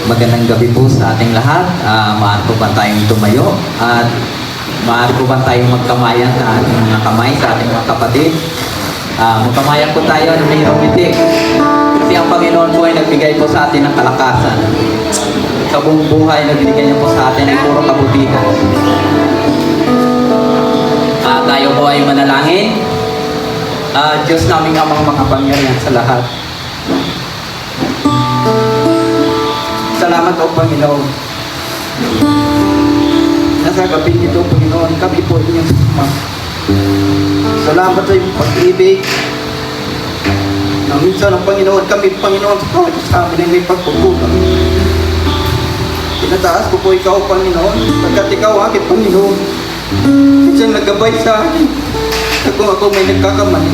Magandang gabi po sa ating lahat. Maaari po ba tayong tumayo at maaari po ba tayong magkamayan sa ating mga kamay, sa ating mga kapatid. Magkamayan po tayo ng mayroong ngiti. Kasi ang Panginoon po ay nagbigay po sa atin ng kalakasan. Sa buong buhay, nagbigay niya po sa atin ay puro kabutihan. Tayo po ay manalangin. Diyos naming amang makapangyarihan sa lahat. Salamat o Panginoon. Nasa gabi nito, Panginoon, kami po inyong sasama. Salamat sa iyong pag-ibig. Na minsan ang Panginoon, kami Panginoon, sa kawat sa amin ay may pagpupunan. Tinataas ko po ikaw, Panginoon, pagkat ikaw aking Panginoon. Minsan nagabay sa akin, at kung ako may nagkakamali.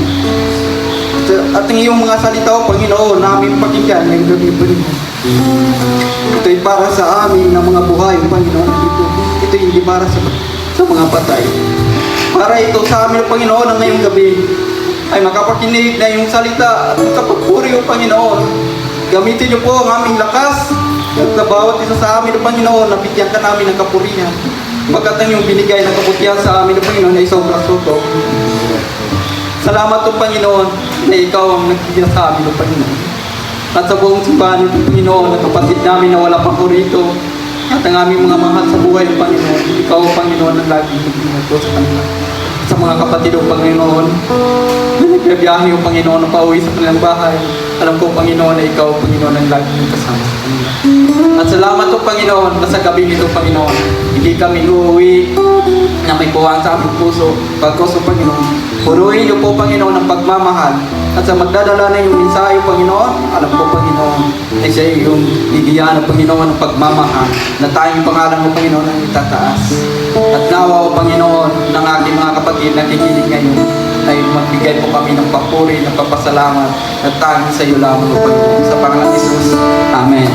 At ang iyong mga salita, O Panginoon, namin pakinggan ngayong gabi, Panginoon. Ito'y para sa amin ng mga buhay, Panginoon. Ito'y hindi para sa mga patay. Para ito sa amin, Panginoon, ang ngayong gabi ay makapakinig na iyong salita at makapagpuri, O Panginoon. Gamitin niyo po ang aming lakas at sa bawat isa sa amin, O Panginoon, nabigyan ka namin ng kapurihan. Pagkat ang iyong binigay ng kabutihan sa amin, O Panginoon, ay sobrang soto. Salamat, O Panginoon, na ikaw ang nagbigyan sa amin, O Panginoon. At sa buong simbahan ng Panginoon, at kapatid namin na wala pa ko rito, at ang aming mga mahal sa buhay ng Panginoon, ikaw, Panginoon, ang laging nagbigyan ko sa kanila. Sa mga kapatid ng Panginoon, na nagbiyahe yung Panginoon na pauwi sa kanilang bahay, alam ko, Panginoon, na ikaw, Panginoon, ang laging kasama sa kanila. At salamat, O Panginoon, na sa gabi nito, Panginoon, hindi kami uuwi na may puwang sa aming puso. Pagkos, O Panginoon, puruin niyo po, Panginoon, ang pagmamahal. At sa magdadala na yung mensahe, Panginoon, alam ko, Panginoon, ay siya yung bibigyan ng Panginoon ng pagmamahal na tayong pangalan mo, Panginoon, ang itataas. At nawa, O Panginoon, ng aking mga kapatid na kikinig ngayon, ay magbigay po kami ng papuri, ng papasalamat, at tanging sa iyo lamang, O Panginoon. Sa pangalan ni Jesus. Amen.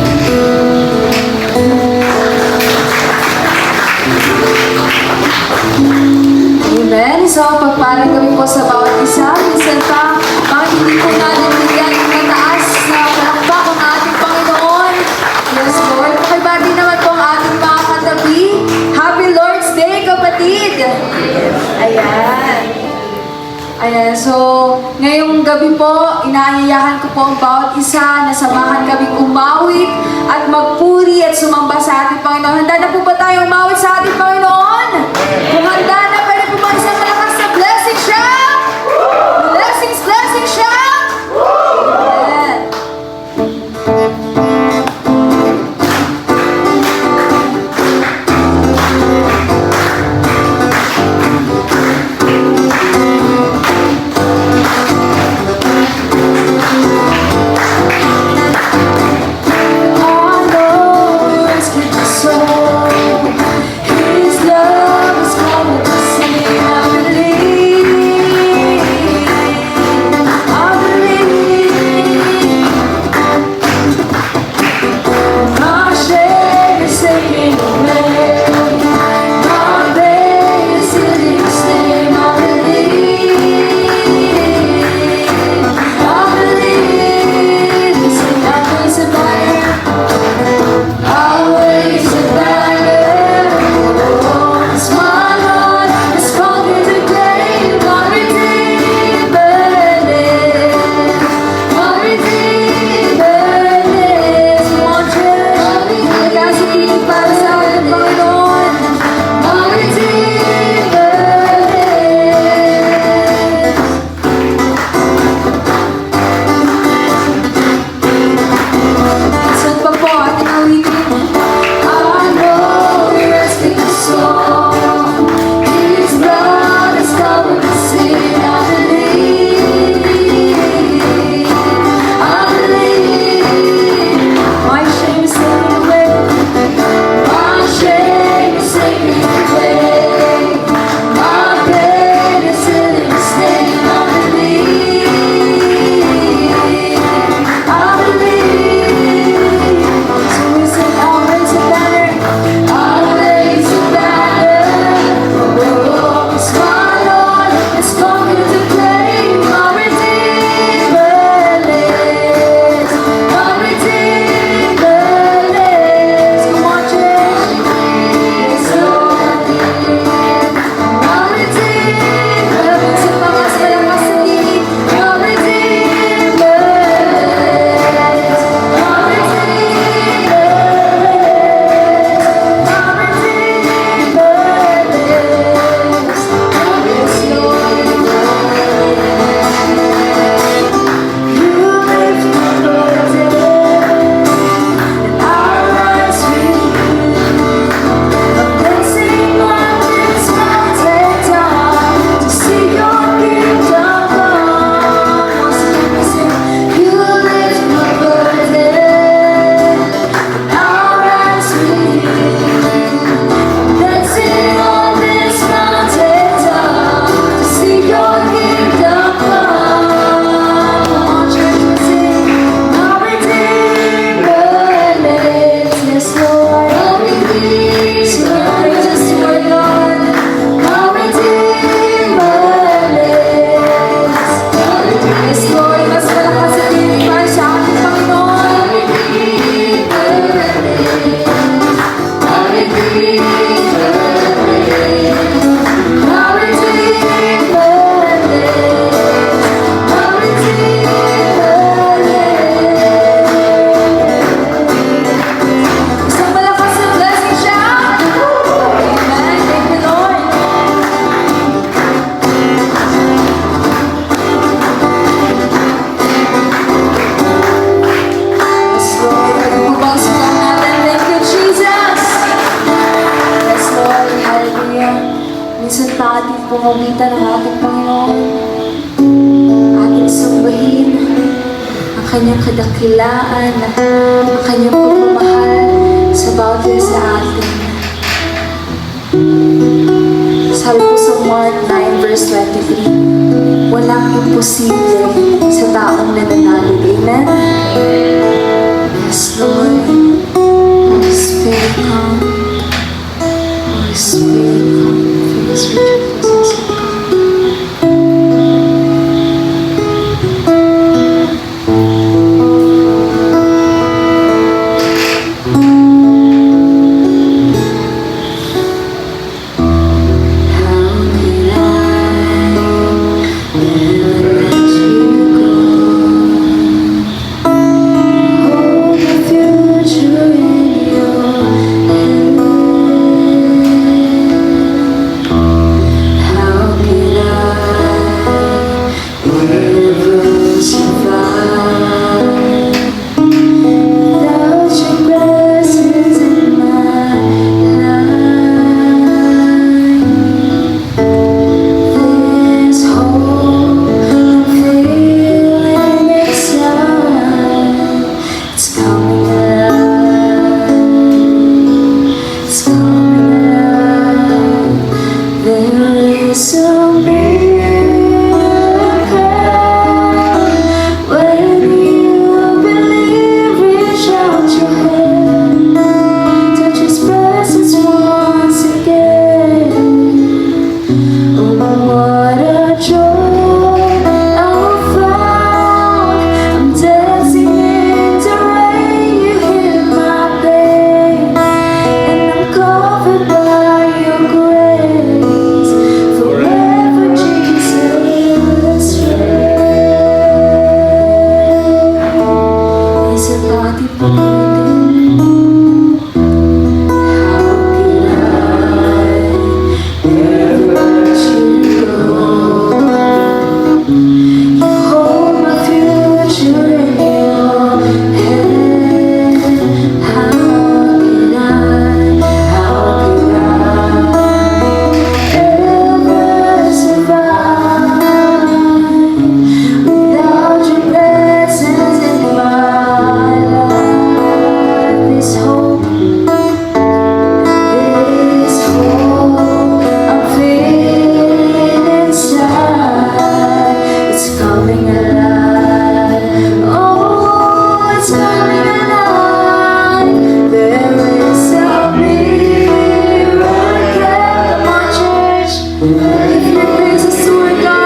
Amen. So, pagparang kami po sa bawat isa. Minsan pa, bakit hindi po natin bigyan ng mataas na palakpak ang ating Panginoon? Yes, Lord. Pakibati naman po ang ating mga katabi. Happy Lord's Day, kapatid! Ayan. Ayan. So, ngayong gabi po, inaanyayahan ko po ang bawat isa na samahan kaming umawit at magpuri at sumamba sa ating Panginoon. Handa na po ba tayong umawit sa ating Panginoon? Kung handa na, pwede po ba isang malakas na blessing siya? Blessings, blessing siya! Amen. pamamagitan ng ating Panginoon. Ating sambahin ang kanyang kadakilaan, ang kanyang pagmamahal sa bawat isa sa atin. Sabi po sa Mark 9 verse 23, walang imposible sa taong nananalig. Amen? Yes, Lord. Holy Spirit, come. Holy Spirit, come. Fill us with your presence, O God.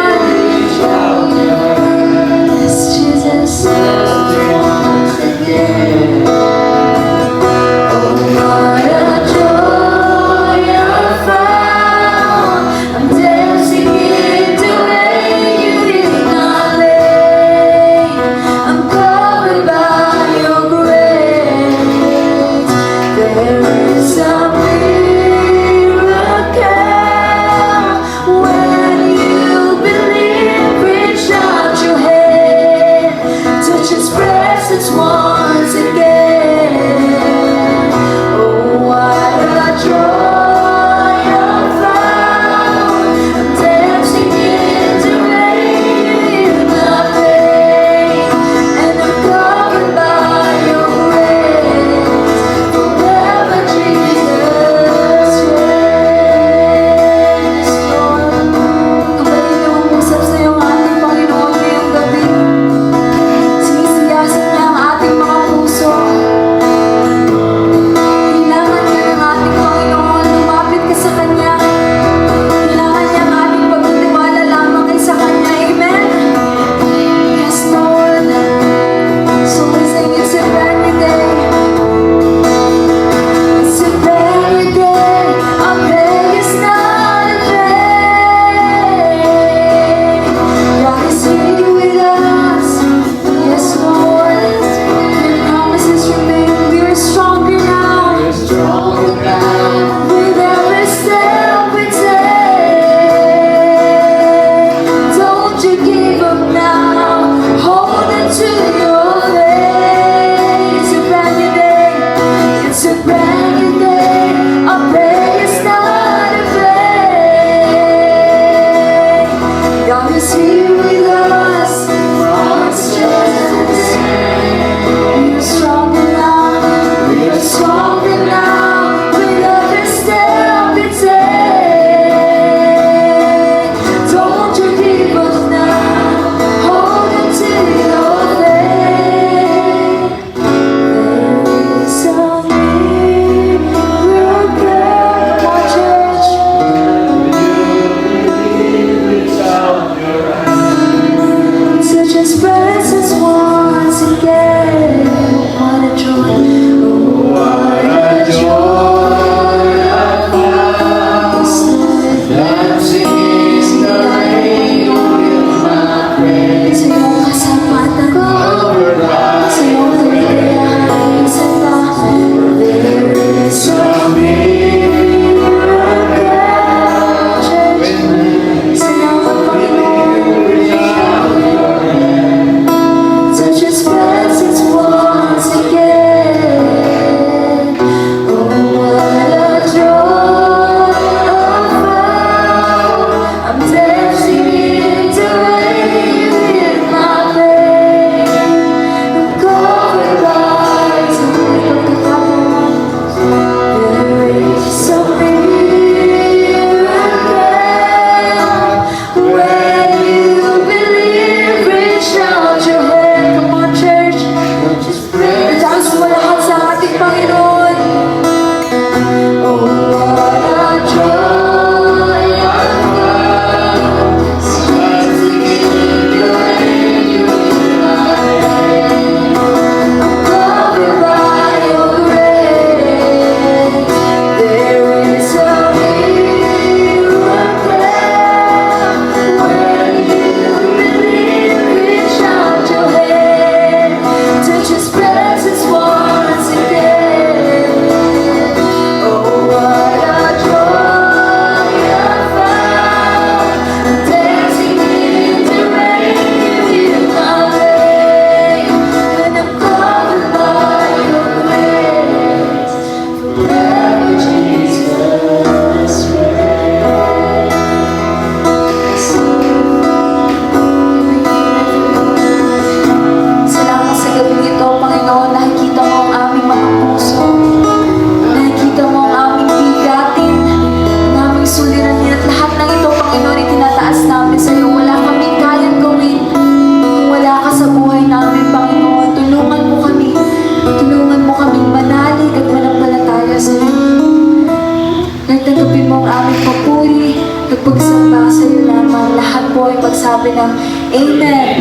po ay pagsabi ng Amen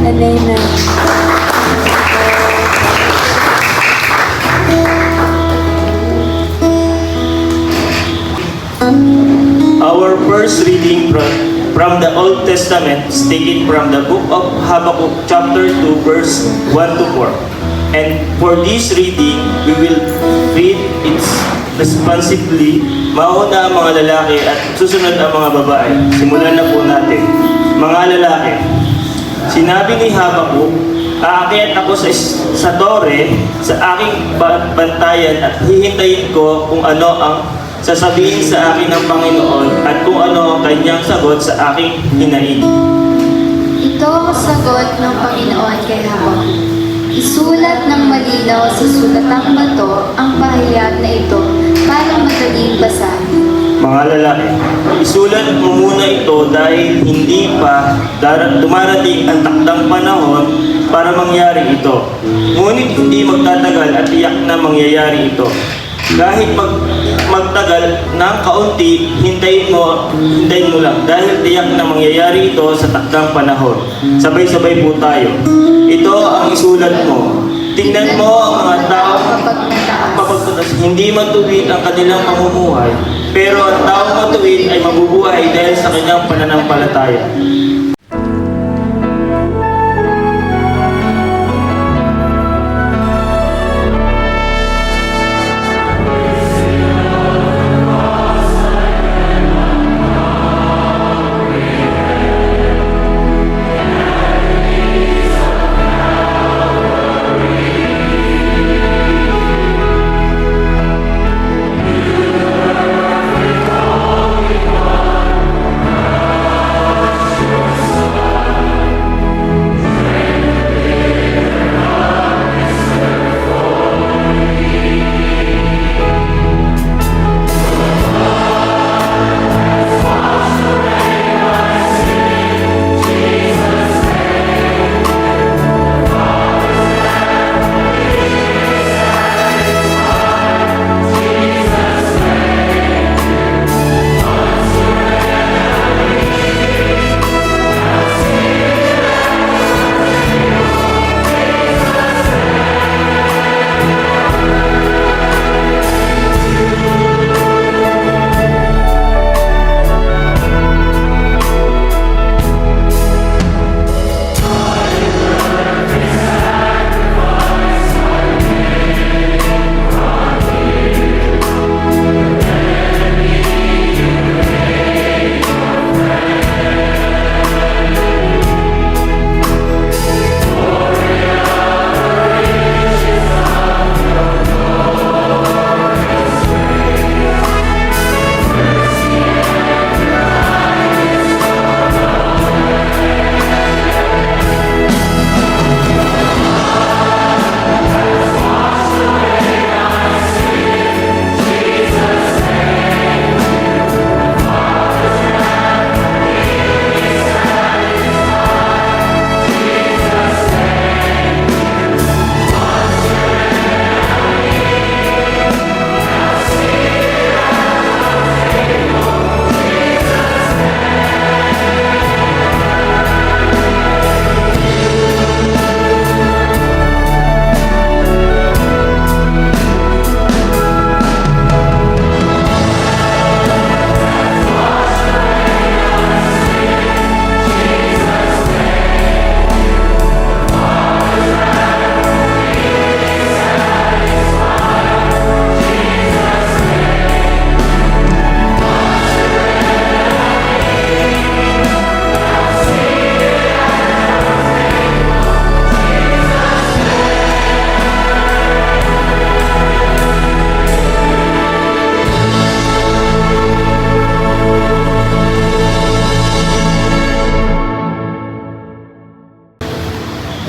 and Amen. Our first reading from the Old Testament is taken from the book of Habakkuk chapter 2 verse 1 to 4. And for this reading, we will read it responsibly. Mauna ang mga lalaki at susunod ang mga babae. Simulan na po natin. Mga lalaki, sinabi ni Habakkuk, aakyat ako sa tore, sa aking bantayan at hihintayin ko kung ano ang sasabihin sa akin ng Panginoon at kung ano ang kanyang sagot sa aking hinaing. Ito ang sagot ng Panginoon kay Habakkuk. Isulat ng malinaw sa sulatang bato ang pahayag na ito para madaling basahin. Mga lalaki, isulat mo muna ito dahil hindi pa dumarating ang takdang panahon para mangyari ito. Ngunit hindi magtatagal at tiyak na mangyayari ito. Kahit magtagal ng kaunti, hintayin mo lang dahil tiyak na mangyayari ito sa takdang panahon. Sabay-sabay po tayo. Ito ang isulat mo. Tingnan mo ang mga tao mapagtatas. Hindi matuwid ang kanilang pamumuhay, pero ang taong matuwid ay mabubuhay dahil sa kanyang pananampalataya.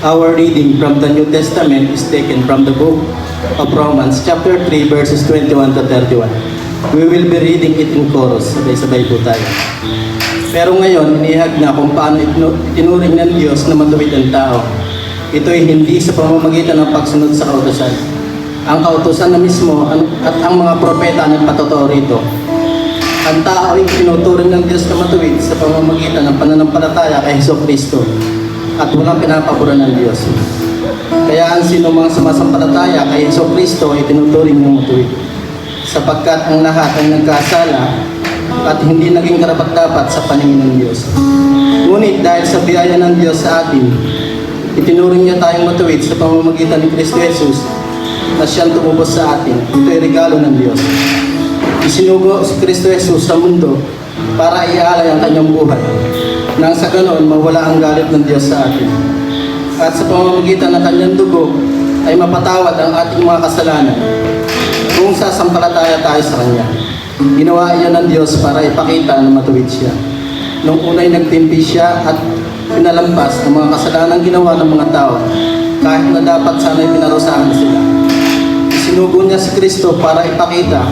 Our reading from the New Testament is taken from the book of Romans, chapter 3, verses 21 to 31. We will be reading it in chorus. Sabay-sabay po tayo. Pero ngayon, inihag na kung paano itinuring ng Diyos na matuwid ang tao. Ito ay hindi sa pamamagitan ng pagsunod sa kautusan. Ang kautusan na mismo at ang mga propeta ang patotoo rito Ang tao ay tinuturing ng Diyos na matuwid sa pamamagitan ng pananampalataya kay Hesus Kristo at walang pinapaboran ng Diyos. Kaya ang sino mga sumasampalataya kay Hesus Kristo ay tinuturing ng matuwid, sapagkat ang lahat ay nagkasala at hindi naging karapat-dapat sa paningin ng Diyos. Ngunit dahil sa biyaya ng Diyos sa atin, itinuring niya tayong matuwid sa pamamagitan ni Kristo Jesus na siyang tumubos sa atin. Ito ay regalo ng Diyos. Isinugo si Kristo Jesus sa mundo para iaalay ang kanyang buhay, nang sa ganoon mawala ang galit ng Diyos sa atin. At sa pamamagitan ng kanyang dugo ay mapatawad ang ating mga kasalanan kung sasampalataya tayo sa Kanya. Ginawa iyan ng Diyos para ipakita na matuwid siya. Nung unay nagtimpi siya at pinalampas ang mga kasalanan ginawa ng mga tao, kahit na dapat sana'y pinarusahan sila. Sinugo niya si Kristo para ipakita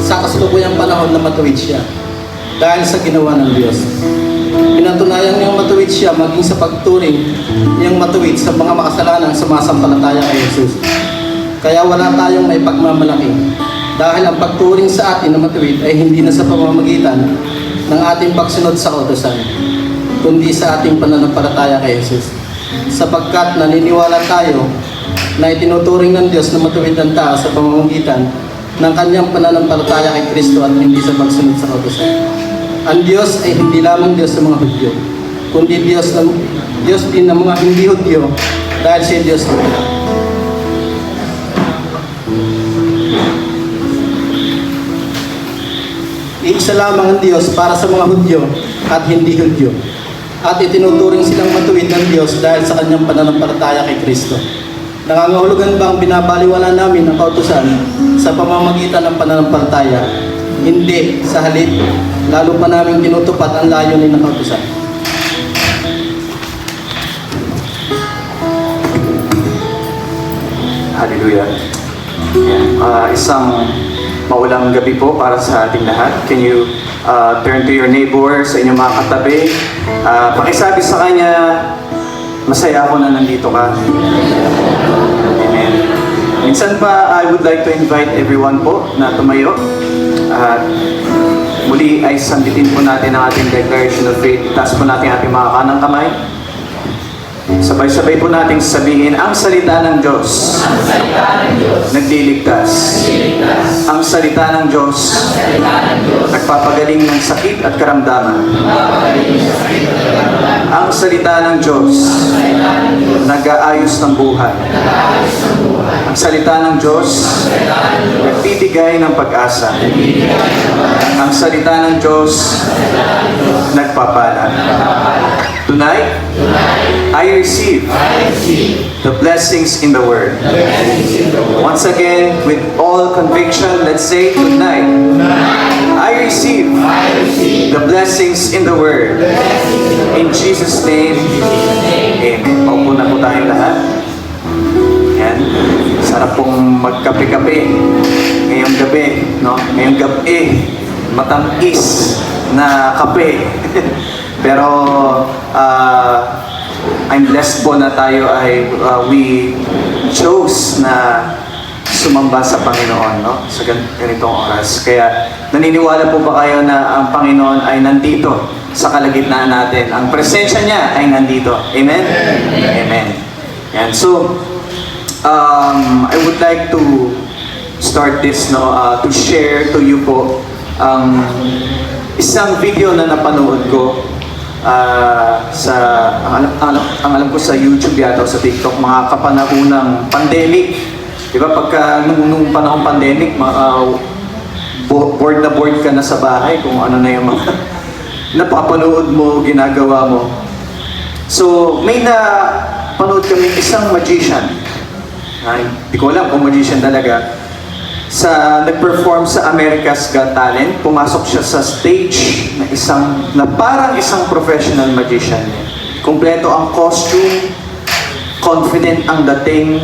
sa kasalukuyang panahon na matuwid siya dahil sa ginawa ng Diyos. Pinatunayan niyang matuwid siya maging sa pagturing niyang matuwid sa mga makasalanang sumasampalataya kay Jesus. Kaya wala tayong may pagmamalaki dahil ang pagturing sa atin na matuwid ay hindi na sa pamamagitan ng ating pagsunod sa kautusan, kundi sa ating pananampalataya kay Jesus. Sapagkat naniniwala tayo na itinuturing ng Diyos na matuwid ang tao sa pamamagitan ng kanyang pananampalataya kay Kristo at hindi sa pagsunod sa kautusan. Ang Diyos ay hindi lamang Diyos ng mga Hudyo, kundi Diyos din ng mga hindi Hudyo dahil siya Diyos ng lahat. Iisa lamang ang Diyos para sa mga Hudyo at hindi Hudyo. At itinuturing silang matuwid ng Diyos dahil sa kanyang pananampalataya kay Kristo. Nangangahulugan ba ang binabaliwala namin ng kautusan sa pamamagitan ng pananampalataya? Hindi, sa halip, lalo pa namin tinutupad ang layunin ng kautusan. Hallelujah. Isang maulang gabi po para sa ating lahat. Can you turn to your neighbor, sa inyong mga katabi? Pakisabi sa kanya, masaya ako na nandito ka. Amen. Minsan pa, I would like to invite everyone po na tumayo. At muli ay sambitin po natin ang ating declaration of faith. Taas po natin ating mga kanang kamay. Sabay-sabay po nating sabihin, ang salita ng Diyos, nagliligtas. Ang salita ng Diyos, nagpapagaling ng sakit at karamdaman. Ang salita ng Diyos, nag-aayos ng buhay. Ang salita ng Diyos, nagbibigay ng pag-asa. Ang salita ng Diyos, nagpapala. Tonight, I receive the blessings in the Word. Once again, with all conviction, let's say tonight, I receive the blessings in the Word. In Jesus' name, Amen. Paupo na po tayong lahat. Yan. Sarap pong magkape-kape ngayong gabi, no? Ngayong gabi, matamis na kape. Pero I'm blessed po na tayo ay we chose na sumamba sa Panginoon, no? Sa ganitong oras. Kaya naniniwala po ba kayo na ang Panginoon ay nandito sa kalagitnaan natin? Ang presensya niya ay nandito. Amen? Amen. Yan. So, I would like to start this, no, to share to you po ang isang video na napanood ko sa ang alam ko sa YouTube yata o sa TikTok, mga kapanahunang pandemic. Di ba pagka nung panahong pandemic, bored na bored ka na sa bahay kung ano na yung mga napapanood mo, ginagawa mo. So may napanood kami isang magician. Hindi ko alam kung magician talaga. Nag-perform sa America's Got Talent, pumasok siya sa stage na parang isang professional magician. Kompleto ang costume, confident ang dating,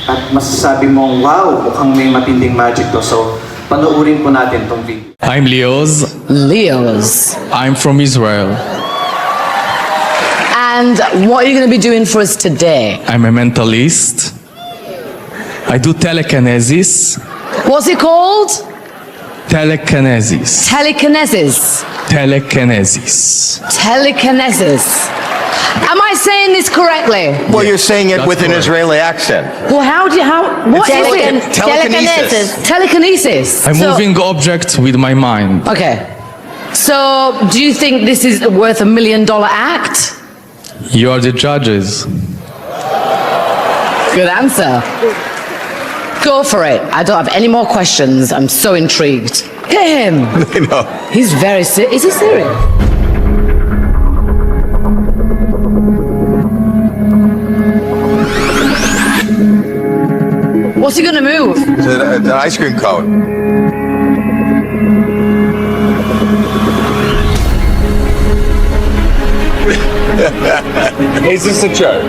at masasabi mong, wow, mukhang may matinding magic to. So, panoorin po natin tong video. I'm Leoz. I'm from Israel. And what are you going to be doing for us today? I'm a mentalist. I do telekinesis. What's it called? Telekinesis. Telekinesis. Telekinesis. Telekinesis. Am I saying this correctly? Well, you're saying it That's with an correct. Israeli accent. Well, what is it? Telekinesis. Telekinesis. I'm So- moving objects with my mind. Okay. So, do you think this is worth $1 million act? You are the judges. Good answer. Go for it. I don't have any more questions. I'm so intrigued. Get him. You know. He's very serious. Is he serious? What's he gonna move? It's an ice cream cone. Is this a joke?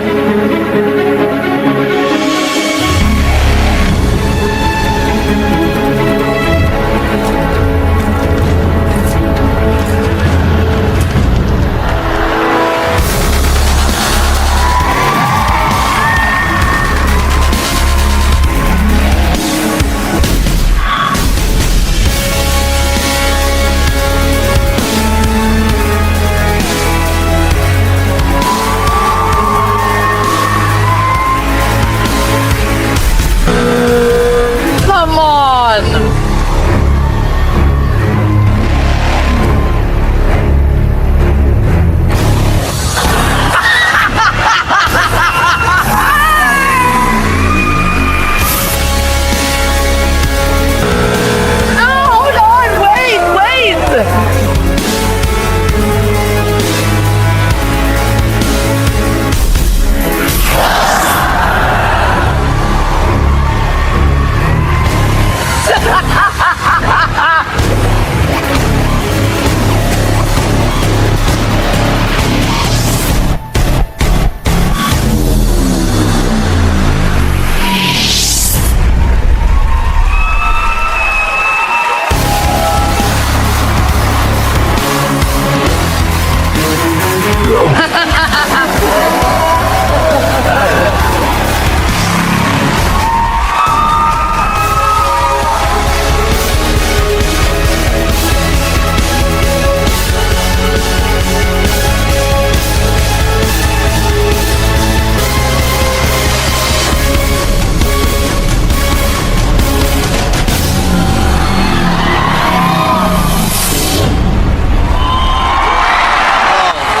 Come on. No, hold on. Wait.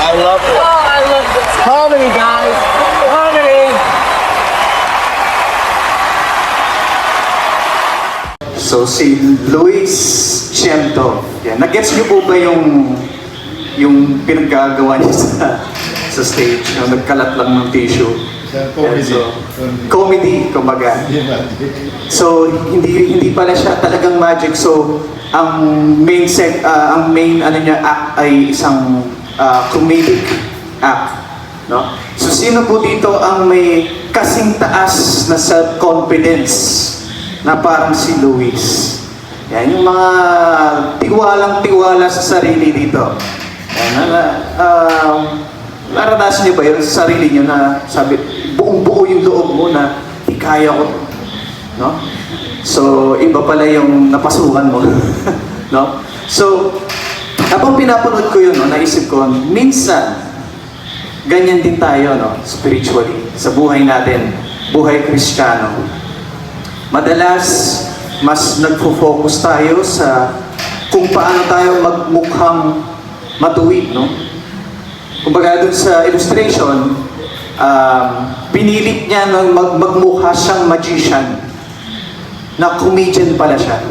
I love it. Oh, I love this. Harmony, guys. Harmony. So si Luis Chiento, yan. Nag-gets niyo po ba yung pinaggagawa niya sa stage, yung nagkalat lang ng tissue? Yan, so, comedy, kumbaga. So hindi pala siya talagang magic. So ang main ano niya act ay isang comedic act, no? So sino po dito ang may kasing taas na self-confidence na parang si Luis? Yan, yung mga tiwalang-tiwala sa sarili dito. Yan, naranasan niyo ba yun sa sarili niyo na sabi, buong-buo yung loob mo na di kaya ko, no? So, iba pala yung napasukan mo, no? So, habang pinapanood ko yun, no, naisip ko, minsan, ganyan din tayo, no, spiritually, sa buhay natin, buhay Kristiyano. Madalas, mas nagfo-focus tayo sa kung paano tayo magmukhang matuwid, no? Kumbaga dun sa illustration, pinilit niya na magmukha siyang magician, na comedian pala siya.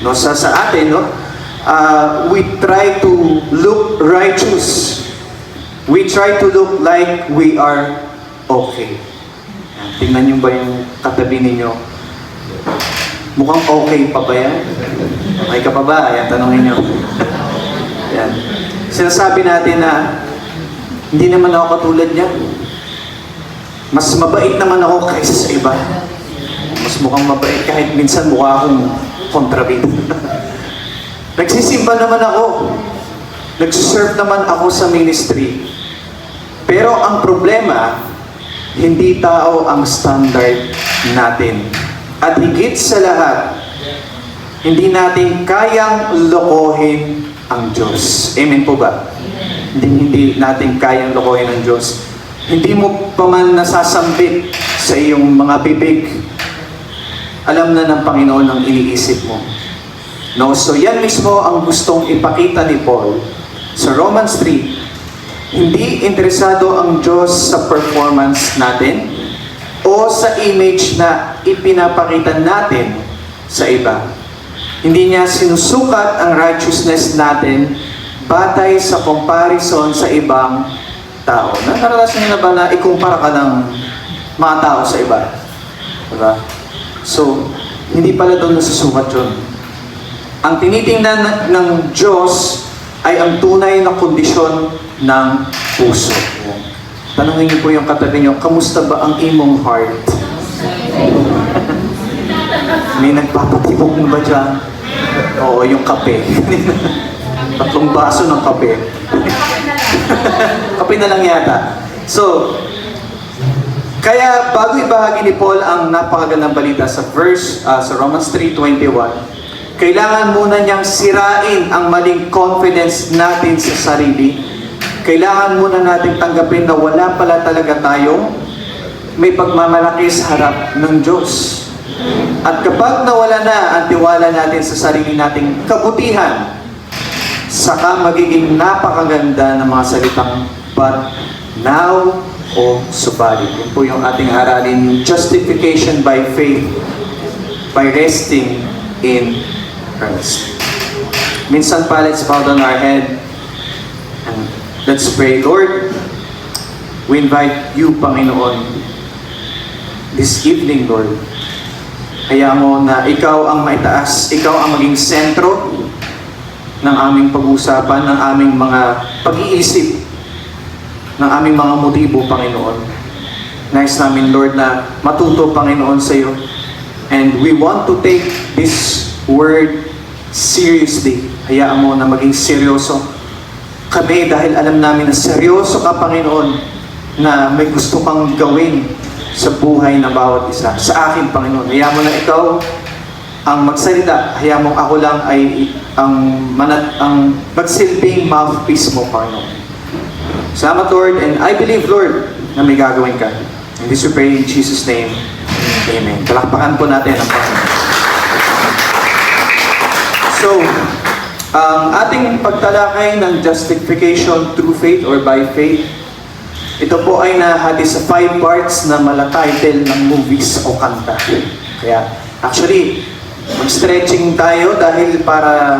No, sa atin, no, we try to look righteous. We try to look like we are okay. Tingnan niyo ba yung katabi ninyo? Mukhang okay pa ba yan? Okay ka pa ba? Ayan, tanongin niyo. Yan. Sinasabi natin na hindi naman ako katulad niya. Mas mabait naman ako kaysa sa iba. Mas mukhang mabait kahit minsan mukha akong kontrabida. Nagsisimba naman ako. Nagsiserve naman ako sa ministry. Pero ang problema, hindi tao ang standard natin. At higit sa lahat, hindi natin kayang lokohin ang Diyos. Amen po ba? Hindi natin kayang lokohin ang Diyos. Hindi mo pa man nasasambit sa iyong mga bibig, alam na ng Panginoon ang iniisip mo. No? So yan mismo ang gustong ipakita ni Paul sa Romans 3. Hindi interesado ang Diyos sa performance natin o sa image na ipinapakita natin sa iba. Hindi niya sinusukat ang righteousness natin batay sa comparison sa ibang tao. Naranasan niyo na ba na ikumpara ka ng mga tao sa iba? Diba? So, hindi pala doon nasusukat yun. Ang tinitingnan ng Diyos ay ang tunay na kondisyon ng puso. Tanungin niyo po yung katabi niyo, kamusta ba ang imong heart? May nagpapatibok mo ba dyan? Oo, yung kape. 3 baso ng kape. Kape na lang yata. So, kaya bago ibahagi ni Paul ang napakagandang balita sa sa Romans 3:21, kailangan muna niyang sirain ang maling confidence natin sa sarili. Kailangan muna natin tanggapin na wala pala talaga tayong may pagmamalaki sa harap ng Diyos. At kapag nawala na ang tiwala natin sa sarili nating kabutihan, saka magiging napakaganda ng mga salitang but now o subalit. Yun po yung ating aralin, justification by faith, by resting in Christ. Minsan pa, let's bow down our head and let's pray. Lord, we invite you, Panginoon, this evening, Lord. Kaya mo na ikaw ang maitaas, ikaw ang maging sentro ng aming pag-uusapan, ng aming mga pag-iisip, ng aming mga motibo, Panginoon. Nais namin, Lord, na matuto, Panginoon, sa iyo. And we want to take this word seriously. Hayaan mo na maging seryoso kami dahil alam namin na seryoso ka, Panginoon, na may gusto kang gawin sa buhay ng bawat isa. Sa akin, Panginoon. Hayaan mo na ikaw ang magsalita. Hayaan mo ako lang ay ang magsilbing mouthpiece mo, Panginoon. Salamat, Lord, and I believe, Lord, na may gagawin ka. And this we pray in Jesus' name. Amen. Palakpakan po natin ang Panginoon. So, ang ating pagtalakay ng justification through faith or by faith, ito po ay nahati sa 5 parts na malatitle ng movies o kanta. Kaya, actually, mag-stretching tayo dahil para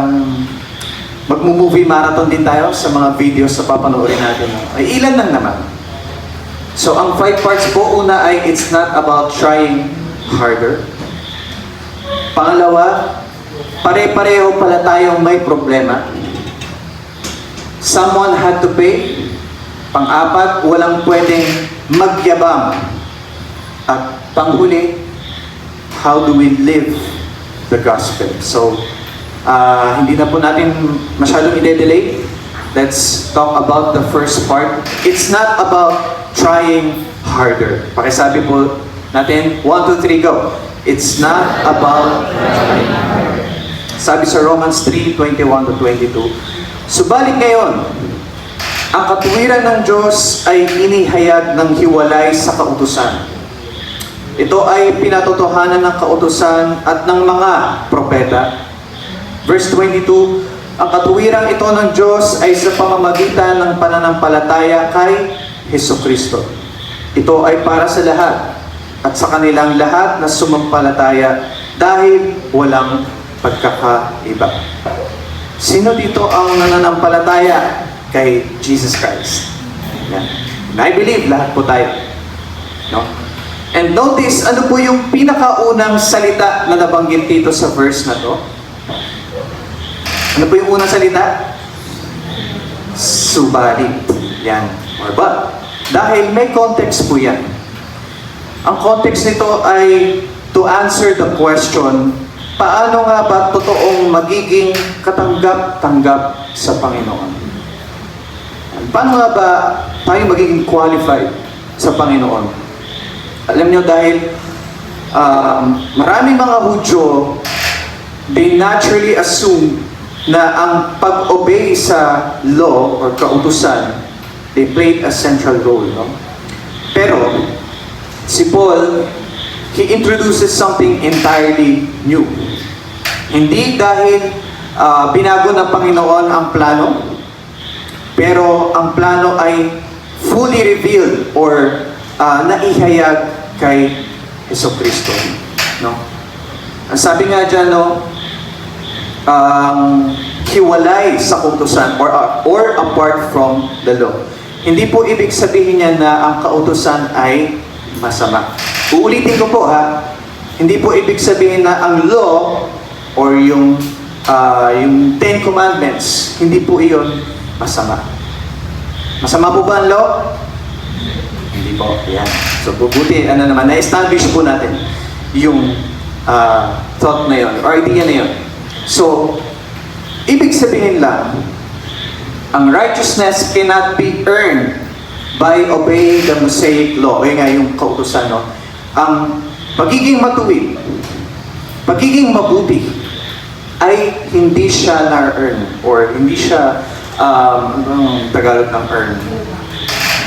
mag-movie marathon din tayo sa mga videos na papanoorin natin. Ay ilan lang naman. So, ang 5 parts po, una ay it's not about trying harder. Pangalawa, pare-pareho pala tayong may problema. Someone had to pay. Pang-apat, walang pwedeng magyabang. At panghuli, how do we live the gospel? So, hindi na po natin masyadong i-delay. Let's talk about the first part. It's not about trying harder. Pakisabi po natin, 1, 2, 3, go. It's not about trying harder. Sabi sa Romans 3:21-22, subalit ngayon, ang katuwiran ng Diyos ay inihayag ng hiwalay sa kautusan. Ito ay pinatotohanan ng kautusan at ng mga propeta. Verse 22, ang katuwirang ito ng Diyos ay sa pamamagitan ng pananampalataya kay Hesukristo. Ito ay para sa lahat at sa kanilang lahat na sumampalataya dahil walang pagkakaiba. Sino dito ang nananampalataya kay Jesus Christ? Yan. And I believe lahat po tayo. No? And notice, ano po yung pinakaunang salita na nabanggit dito sa verse na to? Ano po yung unang salita? Subalit. Yan. Or but. Dahil may context po yan. Ang context nito ay to answer the question, paano nga ba totoong magiging katanggap-tanggap sa Panginoon? Paano nga ba tayo magiging qualified sa Panginoon? Alam nyo, dahil maraming mga Hudyo they naturally assume na ang pag-obey sa law or kautusan, they played a central role, no? Pero, si Paul, he introduces something entirely new. Hindi dahil binago ng Panginoon ang plano, pero ang plano ay fully revealed or naihayag kay Jesucristo, no? Ang sabi nga dyan, no, hiwalay sa kautusan or apart from the law. Hindi po ibig sabihin niya na ang kautusan ay masama. Uulitin ko po ha, hindi po ibig sabihin na ang law or yung Ten Commandments, hindi po iyon masama. Masama po ba ang law? Hindi po. Yan. So bubuti, na-establish po natin yung thought na yun, or idea na yun. So, ibig sabihin lang, ang righteousness cannot be earned by obeying the Mosaic law. Kaya nga yung kautusan, no? Ang pagiging matuwid, pagiging mabuti, ay hindi siya na-earn, or hindi siya, anong Tagalog ng earn?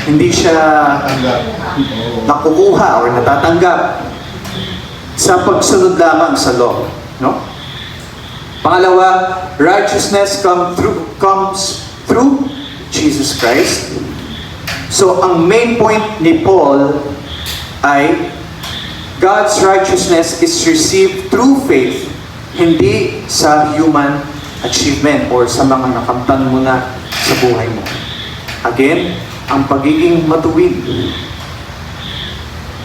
Hindi siya nakukuha or natatanggap sa pagsunod lamang sa law, no? Pangalawa, righteousness comes through Jesus Christ. So, ang main point ni Paul ay God's righteousness is received through faith, hindi sa human achievement or sa mga nakamtan mo na sa buhay mo. Again, ang pagiging matuwid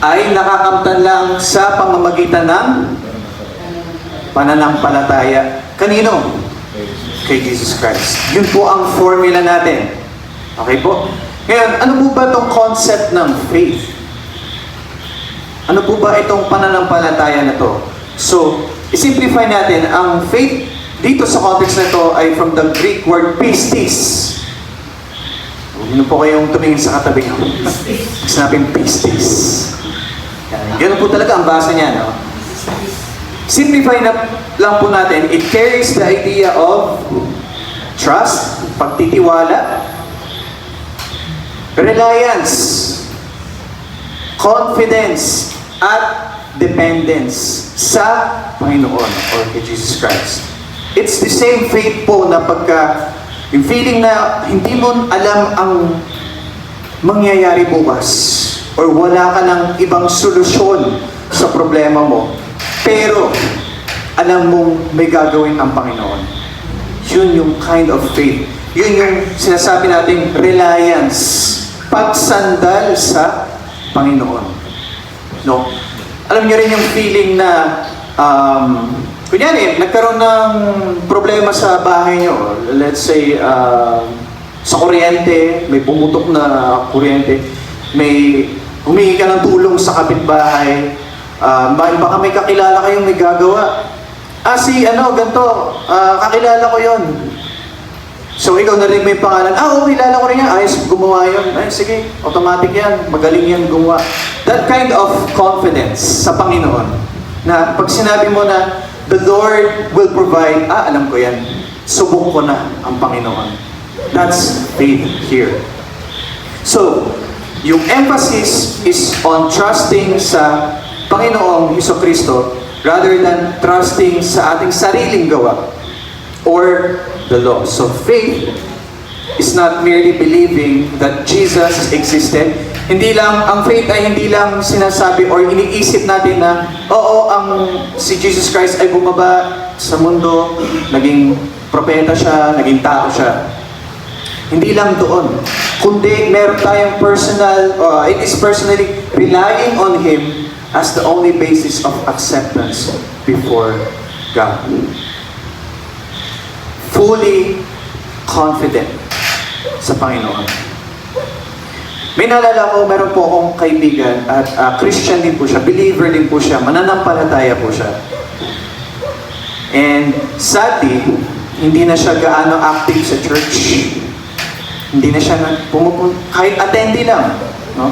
ay nakakamtan lang sa pamamagitan ng pananampalataya. Kanino? Kay Jesus Christ. Yun po ang formula natin. Okay po? Ngayon, ano po ba itong concept ng faith? Ano po ba itong pananampalataya na to? So, isimplify natin, ang faith dito sa context na to ay from the Greek word pistis. Huwag po kayong tumingin sa katabi nyo. Sinabing pistis. Ganun po talaga ang basa niya, no? Simplify na lang po natin, it carries the idea of trust, pagtitiwala, reliance, confidence, at dependence sa Panginoon or kay Jesus Christ. It's the same faith po na pagka yung feeling na hindi mo alam ang mangyayari bukas or wala ka ng ibang solusyon sa problema mo, pero alam mong may gagawin ang Panginoon. Yun yung kind of faith. Yun yung sinasabi nating reliance, pagsandal sa Panginoon. No? Alam niyo rin yung feeling na kunyari, nagkaroon ng problema sa bahay niyo. Let's say, sa kuryente, may pumutok na kuryente, may humingi ka ng tulong sa kapitbahay, baka may kakilala kayong may gagawa. Ganito, kakilala ko yon. So, ikaw narinig mo yung pangalan, kilala ko rin yan, ayos, gumawa yun. Ay, sige, automatic yan, magaling yan gumawa. That kind of confidence sa Panginoon, na pag sinabi mo na, the Lord will provide, alam ko yan, subok ko na ang Panginoon. That's faith here. So, yung emphasis is on trusting sa Panginoong Jesucristo rather than trusting sa ating sariling gawa or the law. So faith is not merely believing that Jesus existed. Ang faith ay hindi lang sinasabi or iniisip natin na, si Jesus Christ ay bumaba sa mundo, naging propeta siya, naging tao siya. Hindi lang doon. Kundi meron tayong it is personally relying on Him as the only basis of acceptance before God. Fully confident sa Panginoon. May naalala ko, meron po akong kaibigan at Christian din po siya, believer din po siya, mananampalataya po siya. And sadly, hindi na siya gaano active sa church. Hindi na siya pumupunta, kahit attendee lang, no?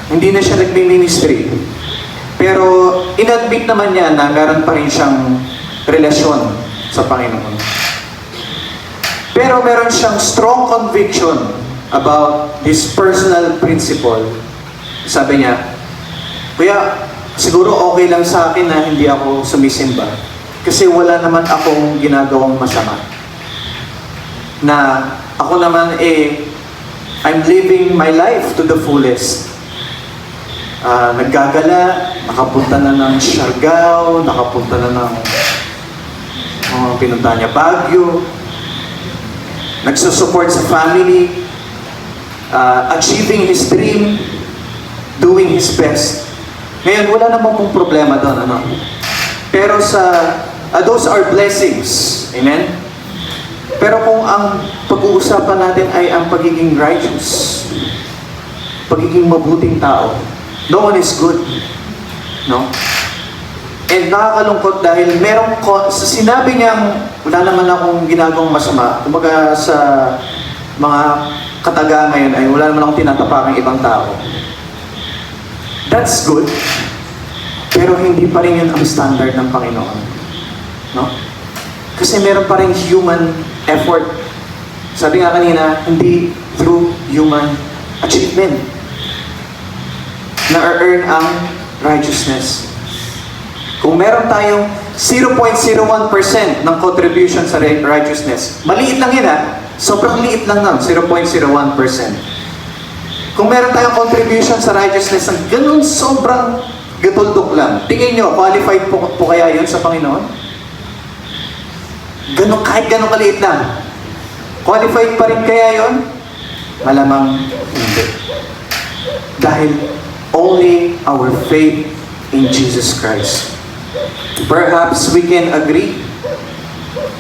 Hindi na siya nagmi-ministry. Pero inadmit naman niya na meron pa rin siyang relasyon sa Panginoon. Pero meron siyang strong conviction about this personal principle. Sabi niya, Kuya, siguro okay lang sa akin na hindi ako sumisimba kasi wala naman akong ginagawang masama. Na ako naman I'm living my life to the fullest. Naggagala, nakapunta na ng Siargao, nakapunta na ng pinunta niya Baguio, nagsusupport sa family, achieving his dream, doing his best. Ngayon, wala naman pong problema doon, ano? Pero those are blessings. Amen? Pero kung ang pag-uusapan natin ay ang pagiging righteous, pagiging mabuting tao, no one is good. No? And nakakalungkot dahil sinabi niyang wala naman akong ginagawang masama. Kumbaga sa mga kataga ngayon ay wala naman akong tinatapakang ibang tao. That's good. Pero hindi pa rin yun ang standard ng Panginoon. No? Kasi meron pa rin human effort. Sabi nga kanina, hindi through human achievement na-earn ang righteousness. Kung meron tayong 0.01% ng contribution sa righteousness, maliit lang yun sobrang liit lang nun, 0.01%. Kung meron tayong contribution sa righteousness ng ganun sobrang gatuldok lang, tingin nyo, qualified po kaya yun sa Panginoon? Kahit ganun kaliit lang. Qualified pa rin kaya yun? Malamang hindi. Dahil only our faith in Jesus Christ. Perhaps we can agree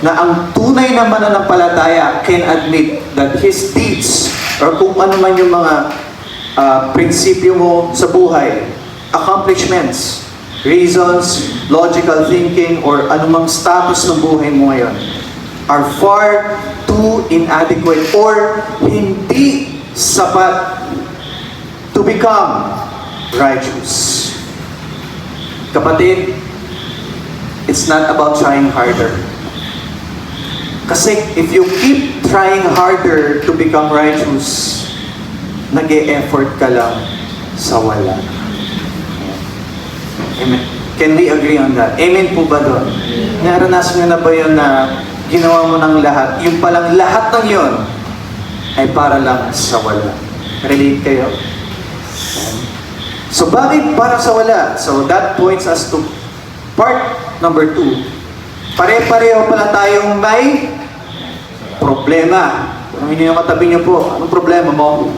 na ang tunay na mananampalataya can admit that his deeds or kung ano man yung mga prinsipyo mo sa buhay, accomplishments, reasons, logical thinking, or anumang status ng buhay mo ngayon are far too inadequate or hindi sapat to become righteous. Kapatid, it's not about trying harder. Kasi if you keep trying harder to become righteous, nag-e-effort ka lang sa wala. Amen. Can we agree on that? Amen po ba doon? Naranasan nyo na ba yun na ginawa mo ng lahat? Yung palang lahat ng yun ay para lang sa wala. Relate kayo? So bakit para sa wala? So that points us to part number 2. Pare-pareho pala tayong may problema. Kung hindi yung katabi niyo po, anong problema mo?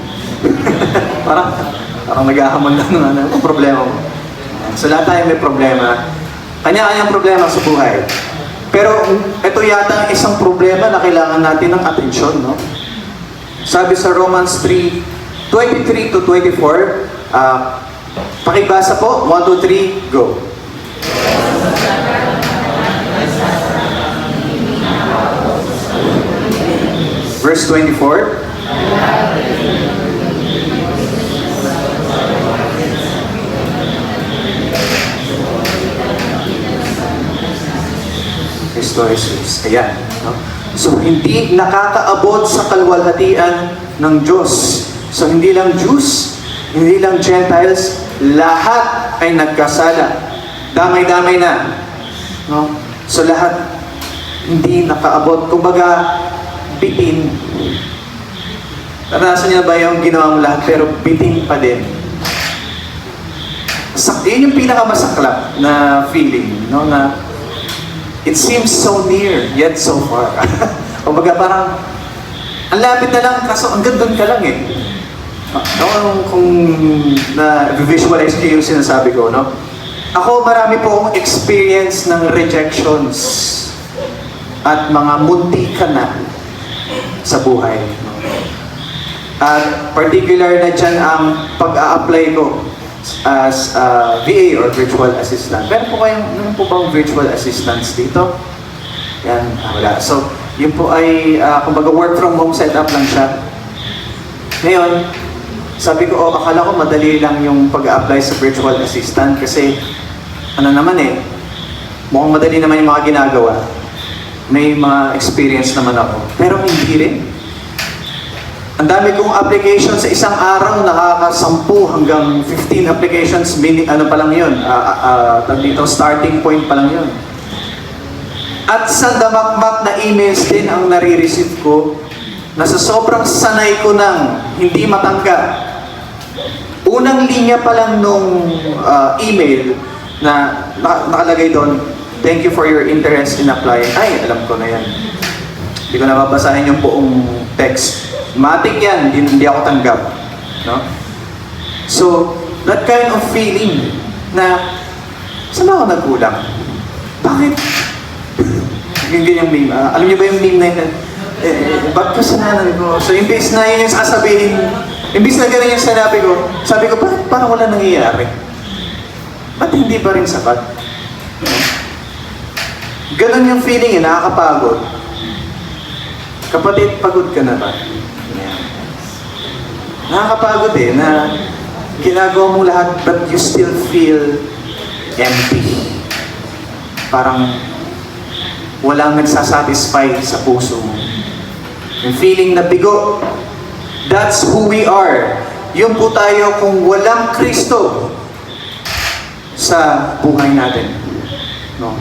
parang naghahamon lang ng anong problema mo. So lahat tayo may problema. Kanya-kanyang problema sa buhay. Pero ito yata ang isang problema na kailangan natin ng atensyon, no? Sabi sa Romans 3:23 to 24, pakibasa po, 1, 2, 3, go. Verse 24. Kristo Jesus. Ayan. No? So, hindi nakakaabot sa kalwalhatian ng Diyos. So, hindi lang Jews, hindi lang Gentiles, lahat ay nagkasala. Damay-damay na. No? So, lahat hindi nakaabot. Kumbaga, bitin. Naranasan niyo ba yung ginawa mo lahat pero bitin pa din? Yun yung pinakamasaklap na feeling, no? Na it seems so near, yet so far. Kumbaga parang, ang lapit na lang, kaso hanggang doon ka lang eh. No? Kung na-visualize niyo yung sinasabi ko, no? Ako, marami po akong experience ng rejections at mga munti ka na sa buhay. At particular na dyan ang pag-a-apply ko as VA or virtual assistant. Meron po bang virtual assistants dito? Yan, wala. So, yun po ay, kumbaga work from home setup lang siya. Ngayon, sabi ko, akala ko madali lang yung pag-a-apply sa virtual assistant kasi, ano naman mukhang madali naman yung mga ginagawa. May mga experience naman ako. Pero hindi rin. Ang dami kong application sa isang araw, nakaka-10 hanggang 15 applications, ano pa lang yun, dito, starting point pa lang yun. At sa damakmak na emails din ang nare-receive ko, na sa sobrang sanay ko nang hindi matanggap. Unang linya pa lang nung email na nakalagay doon, thank you for your interest in applying. Ay, alam ko na yan. Hindi ko nababasahin yung buong text. Matik yan, hindi ako tanggap. No? So, that kind of feeling na, saan ako nagkulang? Bakit? Yung ganyang meme. Alam niyo ba yung meme na yun? Ba't kasalanan ko? So, imbis na yun yung sasabihin, imbis na ganun yung sinabi ko, sabi ko, bakit parang wala nangyayari? Ba't hindi pa rin sapat? Ganun yung feeling eh, nakakapagod. Kapatid, pagod ka na ba? Nakakapagod eh, na ginagawa mo lahat but you still feel empty. Parang walang nagsasatisfy sa puso mo. Yung feeling na bigo, that's who we are. Yun po tayo kung walang Kristo sa buhay natin. No?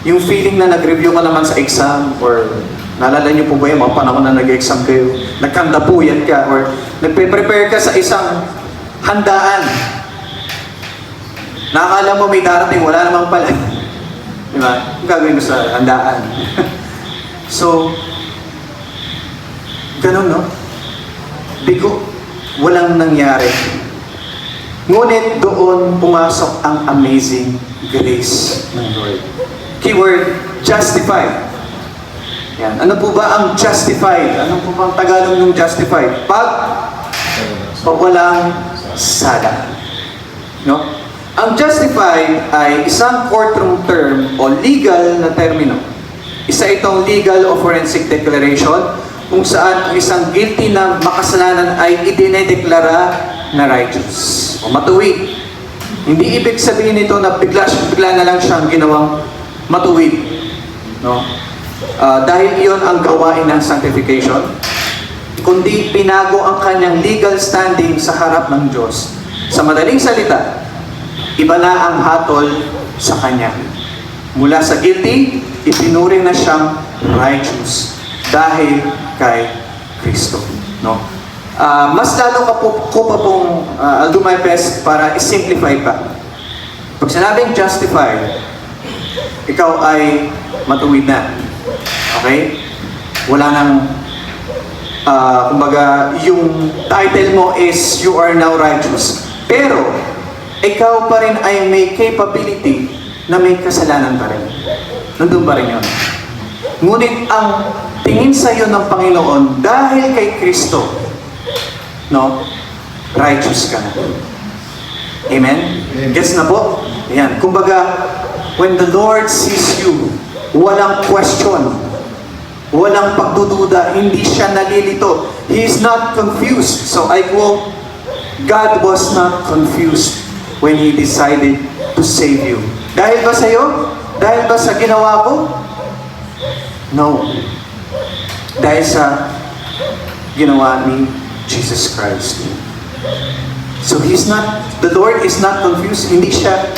Yung feeling na nag-review ka naman sa exam or naalala niyo po ba yung mga panahon na nag-exam kayo, nagkandapuyan ka, or nagpe-prepare ka sa isang handaan. Nakakala mo may darating, wala namang pala. Di ba? Ang gagawin mo sa handaan. So, ganun, no? Bigo, walang nangyari. Ngunit doon pumasok ang amazing grace ng Lord. Keyword, justified. Yan. Ano po ba ang justified? Ano po ba ang Tagalog ng justified? Pag walang sala. No? Ang justified ay isang courtroom term o legal na termino. Isa itong legal o forensic declaration kung saan ang isang guilty na makasalanan ay idinedeklara na righteous o matuwid. Hindi ibig sabihin nito na bigla na lang siyang ginawang matuwid. No? Dahil iyon ang gawain ng sanctification, kundi pinago ang kanyang legal standing sa harap ng Diyos. Sa madaling salita, iba na ang hatol sa kanya. Mula sa guilty, itinuring na siyang righteous dahil kay Kristo. No? Mas lalo ko pa pong I'll do my best para i-simplify pa. Pag sinabing justified, ikaw ay matuwid na. Okay? Wala nang, kumbaga, yung title mo is you are now righteous. Pero, ikaw pa rin ay may capability na may kasalanan pa rin. Nandun pa rin yun. Ngunit ang tingin sa iyo ng Panginoon dahil kay Kristo, no? Righteous ka na. Amen? Gets na po? Ayan. Kumbaga, when the Lord sees you, walang question, walang pagdududa, hindi siya nalilito. He is not confused. So I quote, God was not confused when He decided to save you. Dahil ba sa iyo? Dahil ba sa ginawa ko? No. Dahil sa ginawa ni Jesus Christ. So the Lord is not confused. Hindi siya,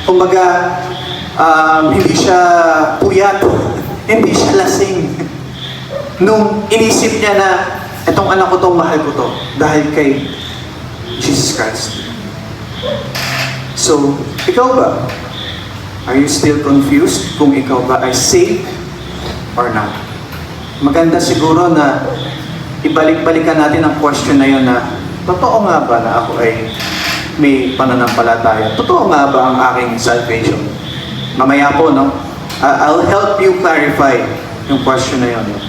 kumbaga, hindi siya puyat, hindi siya lasing. Nung inisip niya na, etong anak ko to, mahal ko to, dahil kay Jesus Christ. So, ikaw ba? Are you still confused kung ikaw ba ay saved or not? Maganda siguro na ibalik-balikan natin ang question na yun na, totoo nga ba na ako ay may pananampalataya? Totoo nga ba ang aking salvation? Mamaya po, no? I'll help you clarify yung question na yun. No?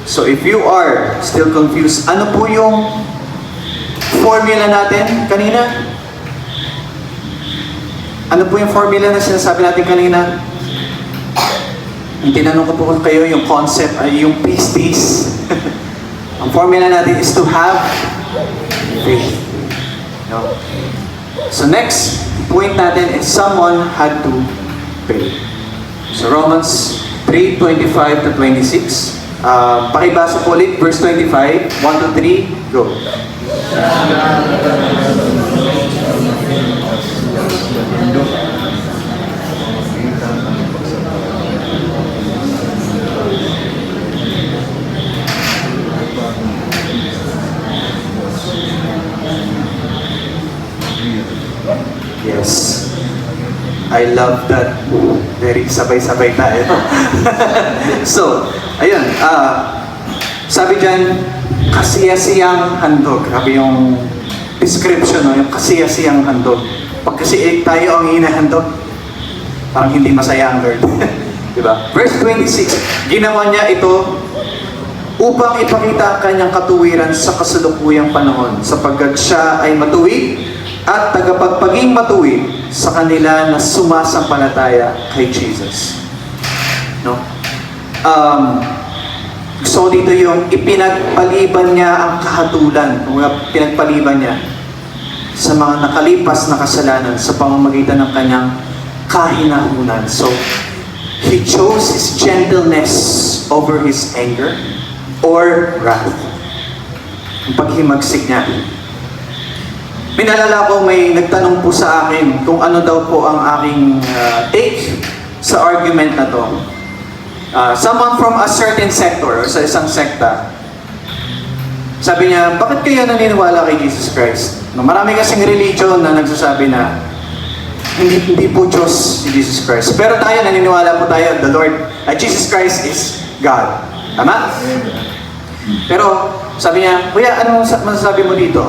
So if you are still confused, ano po yung formula natin kanina? Ano po yung formula na sinasabi natin kanina? Yung tinanong ko po kayo, yung concept, ay yung peace. Ang formula natin is to have faith. No? So next point natin is someone had to pray. So Romans 3:25 to 26. Pakibasa po ulit, verse 25, 1 to 3, go. Yes. I love that. Very sabay-sabay tayo. So, ayun. Sabi dyan, kasiyasiyang handog. Grabe yung description, no? Yung kasiyasiyang handog. Pag kasi tayo ang hinahandog, parang hindi masaya ang Lord. Diba? Verse 26, ginawa niya ito upang ipakita ang kanyang katuwiran sa kasalukuyang panahon, sapagkat siya ay matuwid at tagapagpaging matuwid sa kanila na sumasampalataya kay Jesus. No? So dito yung ipinagpaliban niya ang kahatulan, pinagpaliban niya sa mga nakalipas na kasalanan sa pamamagitan ng kanyang kahinahunan. So, he chose his gentleness over his anger or wrath. Ang paghimagsik niya. Pinalala ko, may nagtanong po sa akin kung ano daw po ang aking take sa argument na to. Someone from a certain sector, sa isang sekta, sabi niya, bakit kayo naniniwala kay Jesus Christ? No, marami kasing religion na nagsasabi na hindi po Diyos si Jesus Christ. Pero tayo, naniniwala po tayo, the Lord, Jesus Christ is God. Tama? Pero, sabi niya, kuya, anong masasabi mo dito?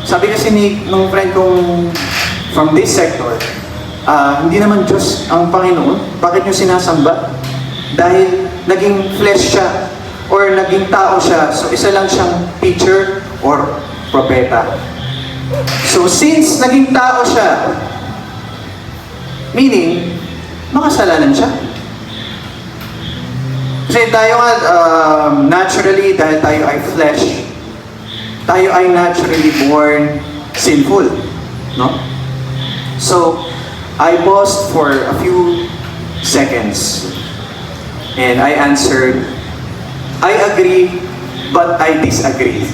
Sabi kasi nung friend kong from this sector, hindi naman Diyos ang Panginoon. Bakit niyo sinasamba? Dahil naging flesh siya or naging tao siya. So, isa lang siyang teacher or propeta. So, since naging tao siya, meaning, makasalanan siya. Kasi tayo nga, naturally, dahil tayo ay flesh, tayo ay naturally born sinful. No? So, I paused for a few seconds. And I answered, I agree, but I disagree.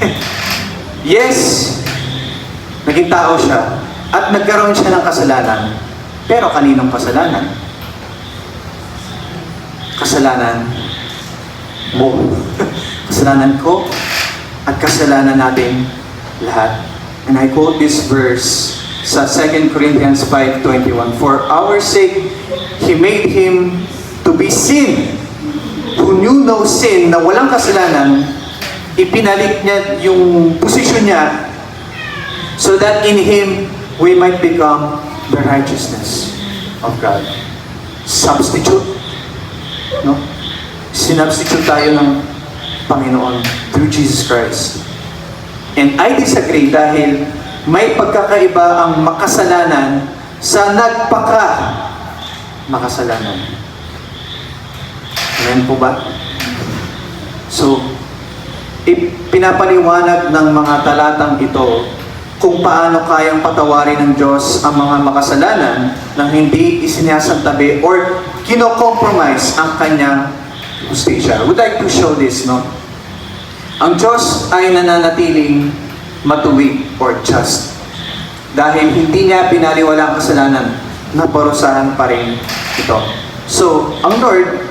Yes, naging tao siya, at nagkaroon siya ng kasalanan. Pero kaninong kasalanan? Kasalanan mo. Kasalanan ko at kasalanan natin lahat. And I quote this verse sa 2 Corinthians 5:21. For our sake, He made Him to be sin, who knew no sin, na walang kasalanan, ipinalik niya yung posisyon niya so that in Him we might become the righteousness of God. Substitute. No? Sinubstitute tayo ng Panginoon through Jesus Christ. And I disagree dahil may pagkakaiba ang makasalanan sa makasalanan. Amen po ba? So, pinapaliwanag ng mga talatang ito kung paano kayang patawarin ng Diyos ang mga makasalanan nang hindi isinasantabi or kino-compromise ang kanyang justisya. I would like to show this, no? Ang Diyos ay nananatiling matuwid or just. Dahil hindi niya pinaliwala ang kasalanan, naparusahan pa rin ito. So, ang Lord,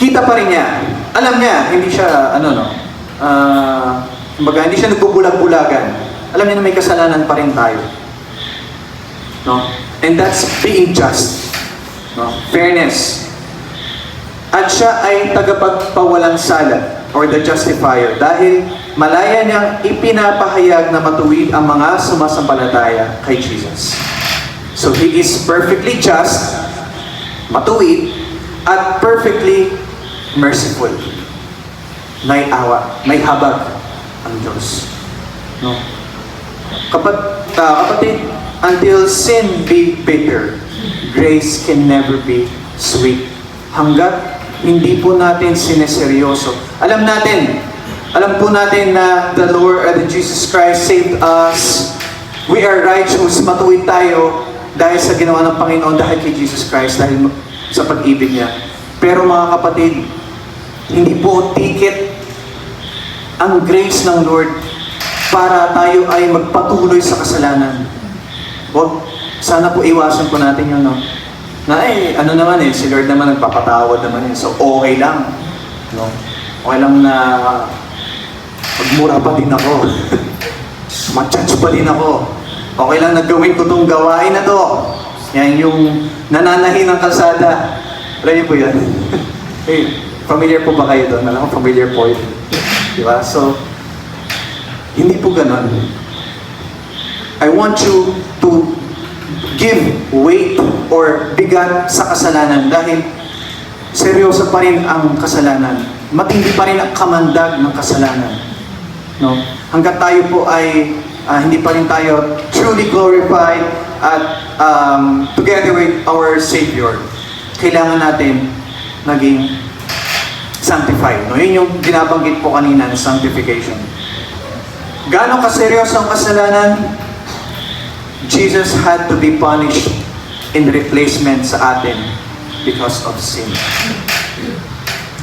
kita pa rin niya. Alam niya, hindi siya, hindi siya nagbubulag-bulagan. Alam niya na may kasalanan pa rin tayo. No? And that's being just. No? Fairness. At siya ay tagapagpawalang sala or the justifier dahil malaya niyang ipinapahayag na matuwid ang mga sumasampalataya kay Jesus. So He is perfectly just, matuwid, at perfectly merciful. May awa, may habag ang Diyos. No? Kapatid, until sin be bitter, grace can never be sweet. Hanggat hindi po natin sineseryoso. Alam po natin na the Lord, Jesus Christ saved us. We are righteous, matuwid tayo dahil sa ginawa ng Panginoon, dahil kay Jesus Christ, dahil sa pag-ibig niya. Pero mga kapatid, hindi po ticket ang grace ng Lord para tayo ay magpatuloy sa kasalanan. Huwag, sana po iwasan po natin yun, no? Na ano naman si Lord naman nagpapatawad naman so okay lang. No? Okay lang na magmura pa din ako. Matjudge pa din ako. Okay lang na gawin ko itong gawain na to. Yan yung nananahi ng kalsada. Alam niyo po yan? Hey, familiar po ba kayo doon? Alam ko, familiar po yun. Diba? So, hindi po ganon. I want you to give weight or bigat sa kasalanan dahil seryoso pa rin ang kasalanan. Matindi pa rin ang kamandag ng kasalanan. No? Hanggat tayo po ay hindi pa rin tayo truly glorified at together with our Savior, kailangan natin naging sanctified. No? Yun yung binabanggit po kanina ng sanctification. Gaano kaseryoso ang kasalanan? Jesus had to be punished in replacement sa atin because of sin.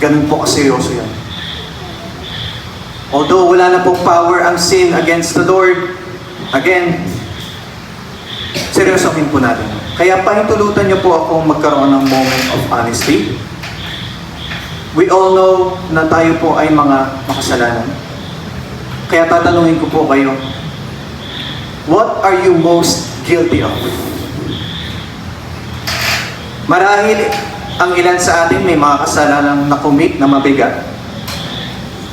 Ganun po kaseryoso yan. Although wala na pong power ang sin against the Lord, again, seryosohin po natin. Kaya pahintulutan niyo po akong magkaroon ng moment of honesty. We all know na tayo po ay mga makasalanan. Kaya tatanungin ko po kayo, what are you most guilty of? Marahil ang ilan sa atin may mga kasalanang nakumit na mabigat.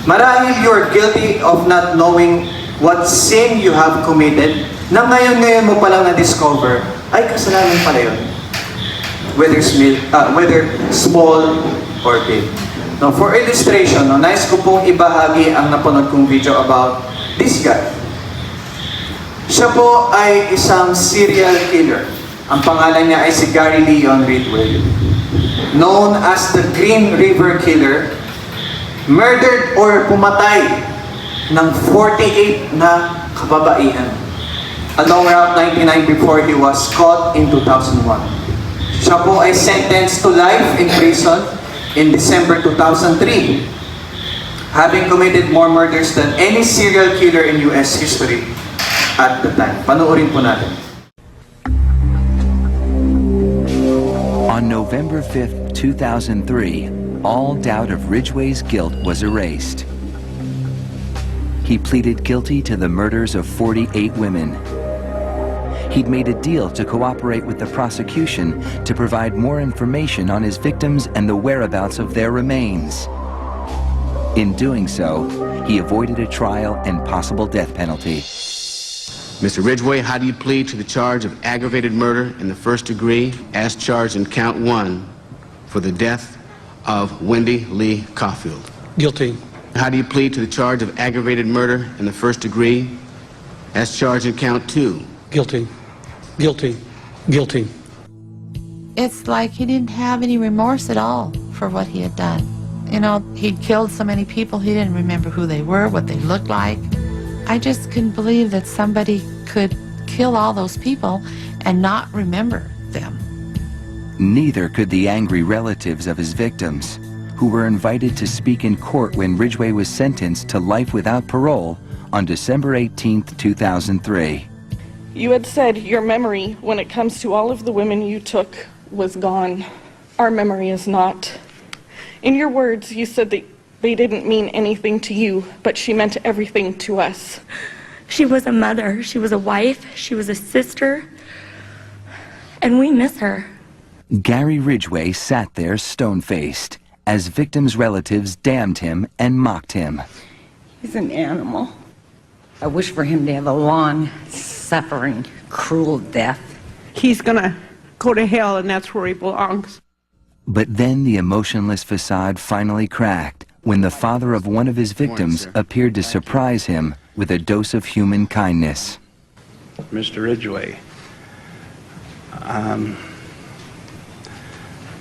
Marahil you're guilty of not knowing what sin you have committed na ngayon mo palang na-discover, ay kasalanan pala yun. Whether small or big. Now, for illustration, nais ko pong ibahagi ang napanood kong video about this guy. Siya po ay isang serial killer. Ang pangalan niya ay si Gary Leon Ridgway. Known as the Green River Killer, murdered or pumatay ng 48 na kababaihan along Route 99 before he was caught in 2001. Siya po ay sentenced to life in prison in December 2003, having committed more murders than any serial killer in US history at the time. Panoorin po natin. On November 5th, 2003, all doubt of Ridgway's guilt was erased. He pleaded guilty to the murders of 48 women. He'd made a deal to cooperate with the prosecution to provide more information on his victims and the whereabouts of their remains. In doing so, he avoided a trial and possible death penalty. Mr. Ridgway, how do you plead to the charge of aggravated murder in the first degree as charged in count 1 for the death of Wendy Lee Caulfield? Guilty. How do you plead to the charge of aggravated murder in the first degree as charged in count 2? Guilty. Guilty. Guilty. It's like he didn't have any remorse at all for what he had done. You know, he'd killed so many people, he didn't remember who they were, what they looked like. I just couldn't believe that somebody could kill all those people and not remember them. Neither could the angry relatives of his victims, who were invited to speak in court when Ridgway was sentenced to life without parole on December 18th, 2003. You had said your memory, when it comes to all of the women you took, was gone. Our memory is not. In your words, you said that they didn't mean anything to you, but she meant everything to us. She was a mother, she was a wife, she was a sister, and we miss her. Gary Ridgway sat there stone-faced as victims' relatives damned him and mocked him. He's an animal. I wish for him to have a long, suffering, cruel death. He's gonna go to hell, and that's where he belongs. But then the emotionless facade finally cracked when the father of one of his victims appeared to surprise him with a dose of human kindness. Mr. Ridgway,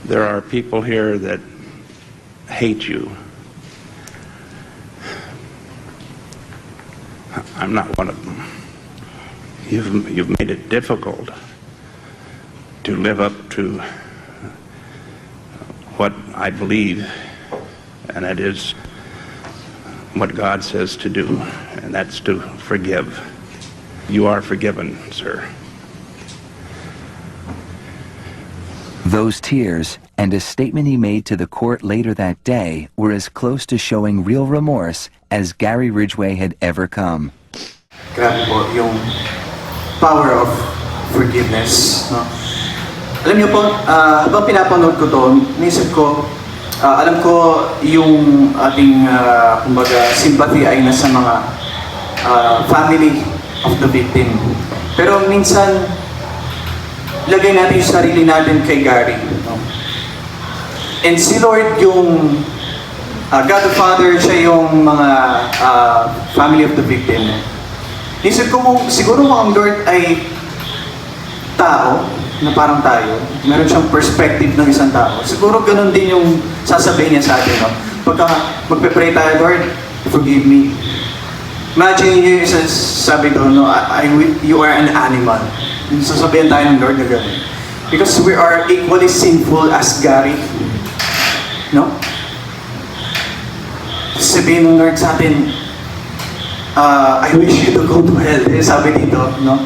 there are people here that hate you. I'm not one of them. You've made it difficult to live up to what I believe, and that is what God says to do, and that's to forgive. You are forgiven, sir. Those tears and a statement he made to the court later that day were as close to showing real remorse as Gary Ridgway had ever come. Grabe po yung power of forgiveness. No? Alam niyo po, habang pinapanood ko to, naisip ko, alam ko yung ating kumbaga, sympathy ay nasa mga family of the victim. Pero minsan, lagay natin yung sarili natin kay Gary. No? And si Lord yung God the Father, siya yung mga family of the victim. Isip ko siguro ang Lord ay tao, na parang tayo, meron siyang perspective ng isang tao. Siguro ganun din yung sasabihin niya sa atin. No? Pagka magpe-pray tayo, Lord, forgive me. Imagine niyo yung sabi ko, no, you are an animal. Sasabihin tayo ng Lord na gano'n. Because we are equally sinful as Gary. No? Sabihin ng Lord sa atin, I wish you to go to hell. Sabi dito, no?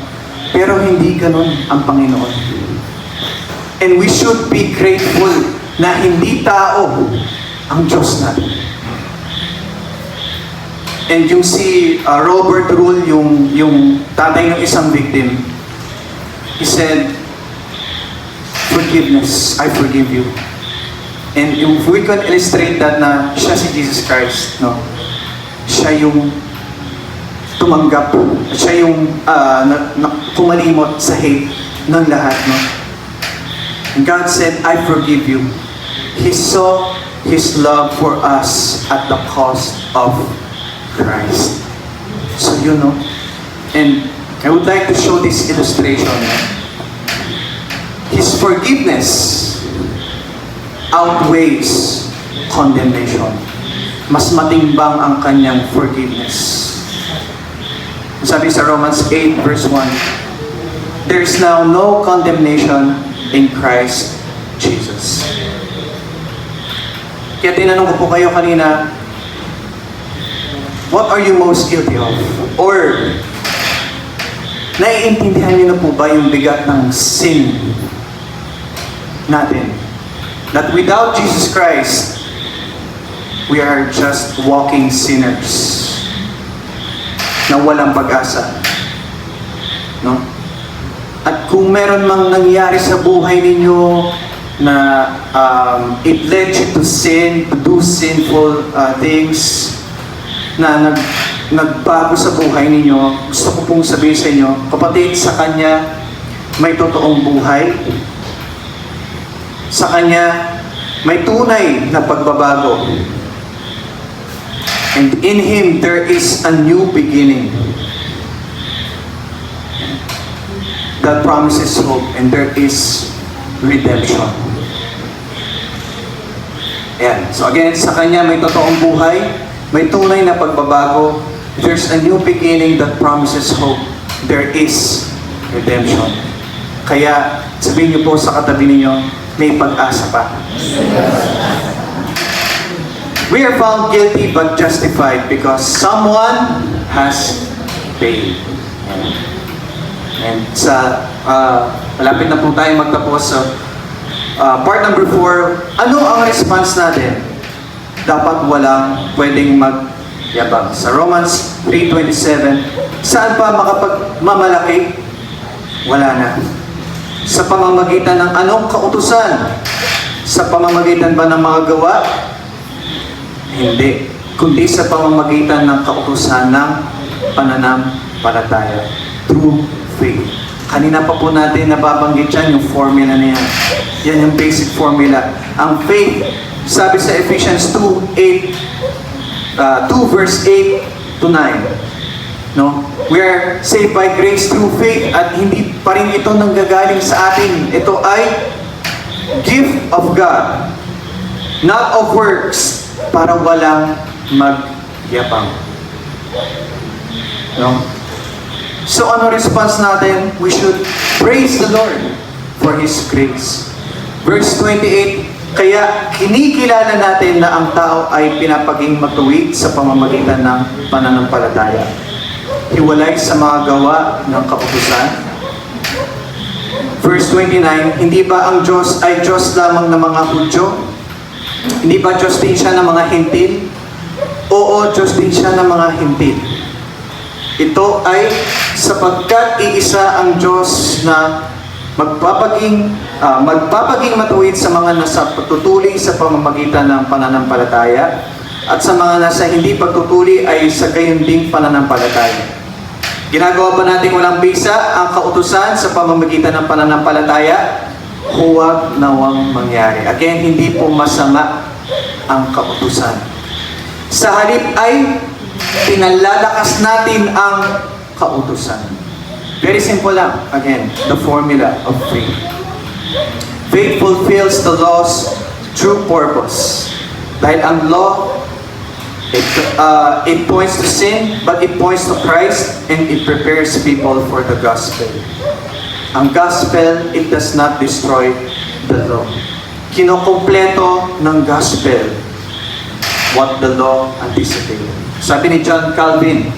Pero hindi ganun ang Panginoon. And we should be grateful na hindi tao ang Diyos natin. And yung si Robert Rule, yung tatay ng isang victim, he said, forgiveness, I forgive you. And if we can illustrate that na siya si Jesus Christ, no? Siya yung tumanggap, siya yung kumalimot sa hate ng lahat, no? And God said, I forgive you. He saw His love for us at the cost of Christ. So you know, and I would like to show this illustration. His forgiveness outweighs condemnation. Mas matimbang ang kanyang forgiveness. Sabi sa Romans 8 verse 1, there is now no condemnation in Christ Jesus. Kaya tinanong ko po kayo kanina, what are you most guilty of? Or, naiintindihan niyo na po ba yung bigat ng sin natin? That without Jesus Christ, we are just walking sinners na walang pag-asa. No? At kung meron mang nangyari sa buhay ninyo na it led you to sin, to do sinful things, na nagbago sa buhay ninyo, gusto ko pong sabihin sa inyo, kapatid, sa Kanya may totoong buhay. Sa Kanya may tunay na pagbabago. And in Him there is a new beginning that promises hope, and there is redemption. Ayan. So again, sa Kanya may totoong buhay, may tunay na pagbabago, there's a new beginning that promises hope, there is redemption. Kaya sabihin niyo po sa katabi ninyo, may pag-asa pa. We are found guilty but justified because someone has paid. And sa malapit na po tayo magtapos sa part number 4, ano ang response natin? Dapat walang pwedeng magyabang. Sa Romans 3:27, saan pa makapagmamalaki? Wala na. Sa pamamagitan ng anong kautusan? Sa pamamagitan ba ng mga gawa? Hindi. Kundi sa pamamagitan ng kautusan ng pananampalataya. True faith. Kanina pa po natin nababanggit yan, yung formula na yan. Yan yung basic formula. Ang faith, sabi sa Ephesians 2 verse 8 to 9. No? We are saved by grace through faith at hindi pa rin ito nanggagaling sa atin. Ito ay gift of God, not of works, para walang magyabang. No? So ano response natin? We should praise the Lord for His grace. Verse 28, kaya kinikilala natin na ang tao ay pinapaging matuwid sa pamamagitan ng pananampalataya. Hiwalay sa mga gawa ng kautusan. Verse 29, hindi ba ang Diyos ay Diyos lamang ng mga Hudyo? Hindi ba Diyos din siya ng mga Hintil? Oo, Diyos din siya ng mga Hintil. Ito ay sapagkat iisa ang Diyos na magpapaging matuwid sa mga nasa pagtutuli sa pamamagitan ng pananampalataya at sa mga nasa hindi pagtutuli ay sa gayon ding pananampalataya. Ginagawa ba natin walang bisa ang kautusan sa pamamagitan ng pananampalataya? Huwag nawang mangyari. Again, hindi po masama ang kautusan. Sa halip ay pinalalakas natin ang kautusan. Very simple lang. Again, the formula of faith. Faith fulfills the law's true purpose. Dahil ang law, it points to sin, but it points to Christ, and it prepares people for the gospel. Ang gospel, it does not destroy the law. Kinokompleto ng gospel what the law anticipated. Sabi ni John Calvin,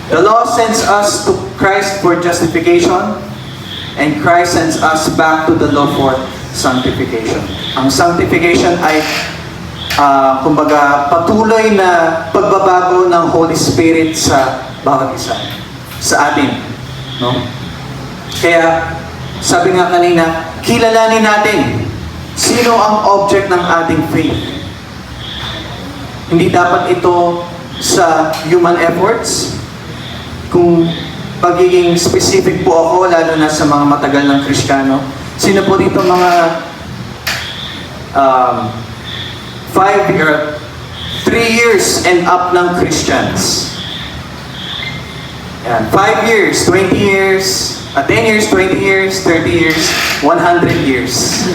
the law sends us to Christ for justification, and Christ sends us back to the law for sanctification. Ang sanctification ay kumbaga patuloy na pagbabago ng Holy Spirit sa bawat isa, sa atin, no? Kaya sabi nga kanina, kilalanin natin sino ang object ng ating faith. Hindi dapat ito sa human efforts. Kung pagiging specific po ako, lalo na sa mga matagal ng Kristiyano, sino po dito mga 3 years and up ng Christians? Yan, 5 years, 20 years, 10 years, 20 years, 30 years, 100 years.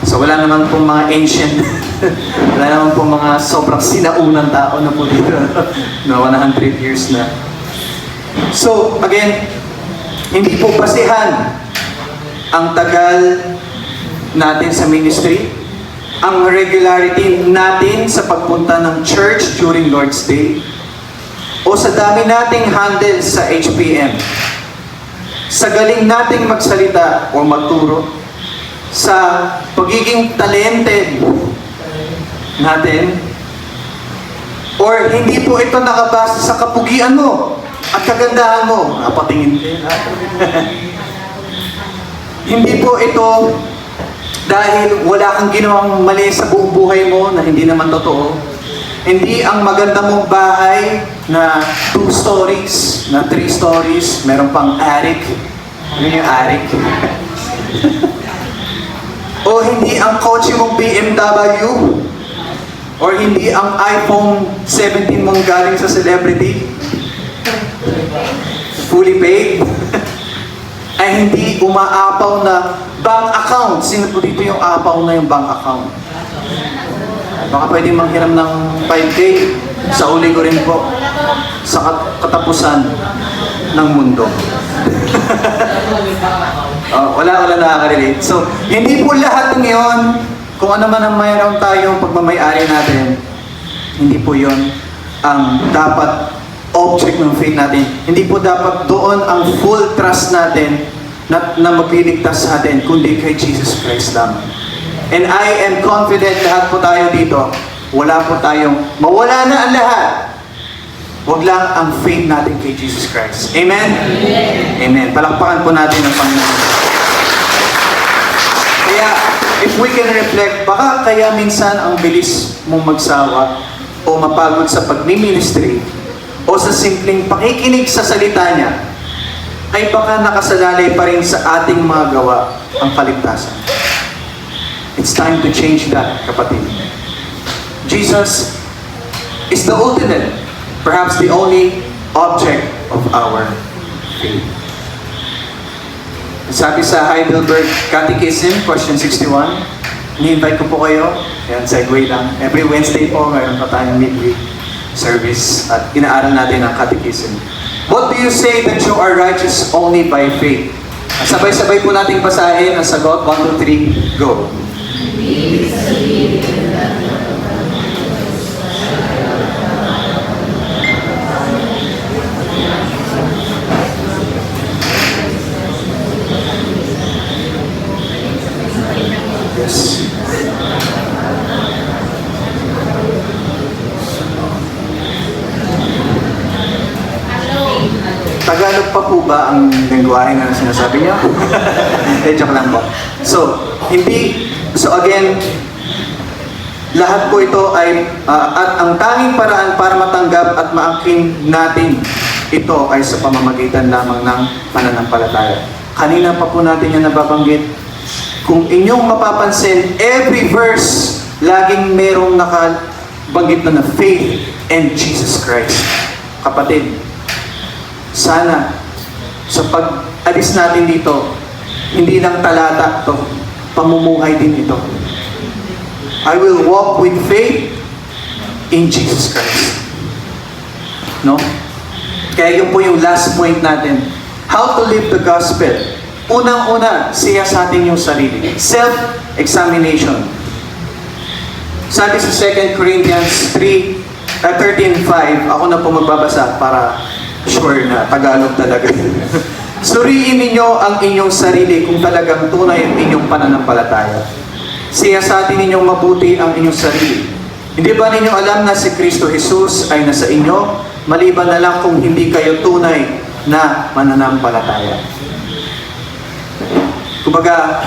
So wala naman pong mga ancient, wala naman pong mga sobrang sinaunang tao na po dito, no, 100 years na. So, again, hindi po basihan ang tagal natin sa ministry, ang regularity natin sa pagpunta ng church during Lord's Day, o sa dami nating handle sa HPM, sa galing nating magsalita o magturo, sa pagiging talented natin, or hindi po ito nakabase sa kapugian mo at kagandahan mo. Napatingin din. Hindi po ito dahil wala kang ginawang mali sa buong buhay mo na hindi naman totoo. Hindi ang maganda mong bahay na 2 stories, na 3 stories, meron pang attic. Ano yung attic? O hindi ang kotse mong BMW, or hindi ang iPhone 17 mong galing sa celebrity, fully paid, ay hindi umaapaw na bank account. Sino po dito yung aapaw na yung bank account? Baka pwede manghiram ng 5K. Sa uli ko rin po, sa katapusan ng mundo. Wala nakaka-relate. So, hindi po lahat ng yun, kung ano man ang mayroon tayong pagmamayari natin, hindi po yun ang dapat object ng faith natin. Hindi po dapat doon ang full trust natin na magliligtas sa atin, kundi kay Jesus Christ lang. And I am confident lahat po tayo dito, wala po tayong, mawala na ang lahat. Huwag lang ang faith natin kay Jesus Christ. Amen? Amen. Palakpakan po natin ang Panginoon. Kaya, if we can reflect, baka kaya minsan ang bilis mong magsawa o mapagod sa pagmi-ministry o sa simpleng pakikinig sa salita niya, ay baka nakasalalay pa rin sa ating mga gawa ang kaligtasan. It's time to change that, kapatid. Jesus is the ultimate, perhaps the only object of our faith. Sabi sa Heidelberg Catechism, question 61, ni-invite ko po kayo, yan, segue lang. Every Wednesday po, mayroon pa tayong midweek service at inaaral natin ang Catechism. What do you say that you are righteous only by faith? Sabay-sabay po nating basahin ang sagot. 1, 2, 3, go. Yes. Tagalog pa po ba ang lengguwahe na sinasabi niyo? Joke lang po. So again, lahat po ito ay, at ang tanging paraan para matanggap at maangkin natin ito ay sa pamamagitan lamang ng pananampalataya. Kanina pa po natin yan nababanggit. Kung inyong mapapansin, every verse, laging merong nakabanggit na faith in Jesus Christ. Kapatid, sana sa pag-alis natin dito, hindi lang talata ito, pamumuhay din ito. I will walk with faith in Jesus Christ. No? Kaya yun po yung last point natin. How to live the gospel. Unang-una, siya sa atin yung sarili. Self-examination. Sabi sa 2 Corinthians 13:5, ako na po magbabasa para sure na Tagalog talaga. Suriin ninyo ang inyong sarili kung talagang tunay ang inyong pananampalataya. Siya sa atin ninyong mabuti ang inyong sarili. Hindi ba ninyo alam na si Kristo Jesus ay nasa inyo, maliban na lang kung hindi kayo tunay na mananampalataya? Kumbaga,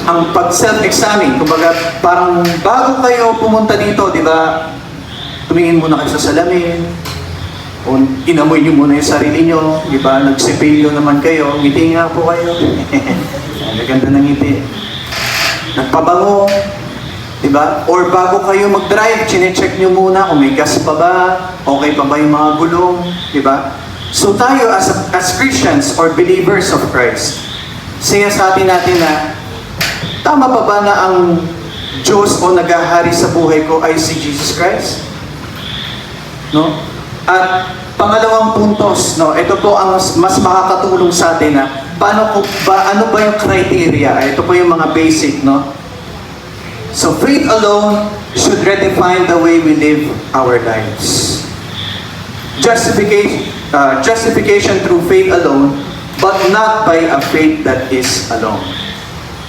ang pag-self-examine, kumbaga, parang bago kayo pumunta dito, di ba, tumingin muna kayo sa salamin, o inamoy nyo muna yung sarili nyo, di ba, nagsipilyo naman kayo, ngiti nga po kayo. Ang ganda ng ngiti. Nagpabango, di ba? Or bago kayo mag-drive, chine-check nyo muna kung may gas pa ba, okay pa ba yung mga gulong, di ba? So tayo as Christians or believers of Christ, siya sa atin natin na, tama pa ba na ang Diyos o naghahari sa buhay ko ay si Jesus Christ? No? At pangalawang puntos, no, ito po ang mas makakatulong sa atin na ano ba yung criteria? Ito po yung mga basic, no? So faith alone should redefine the way we live our lives. Justification through faith alone, but not by a faith that is alone.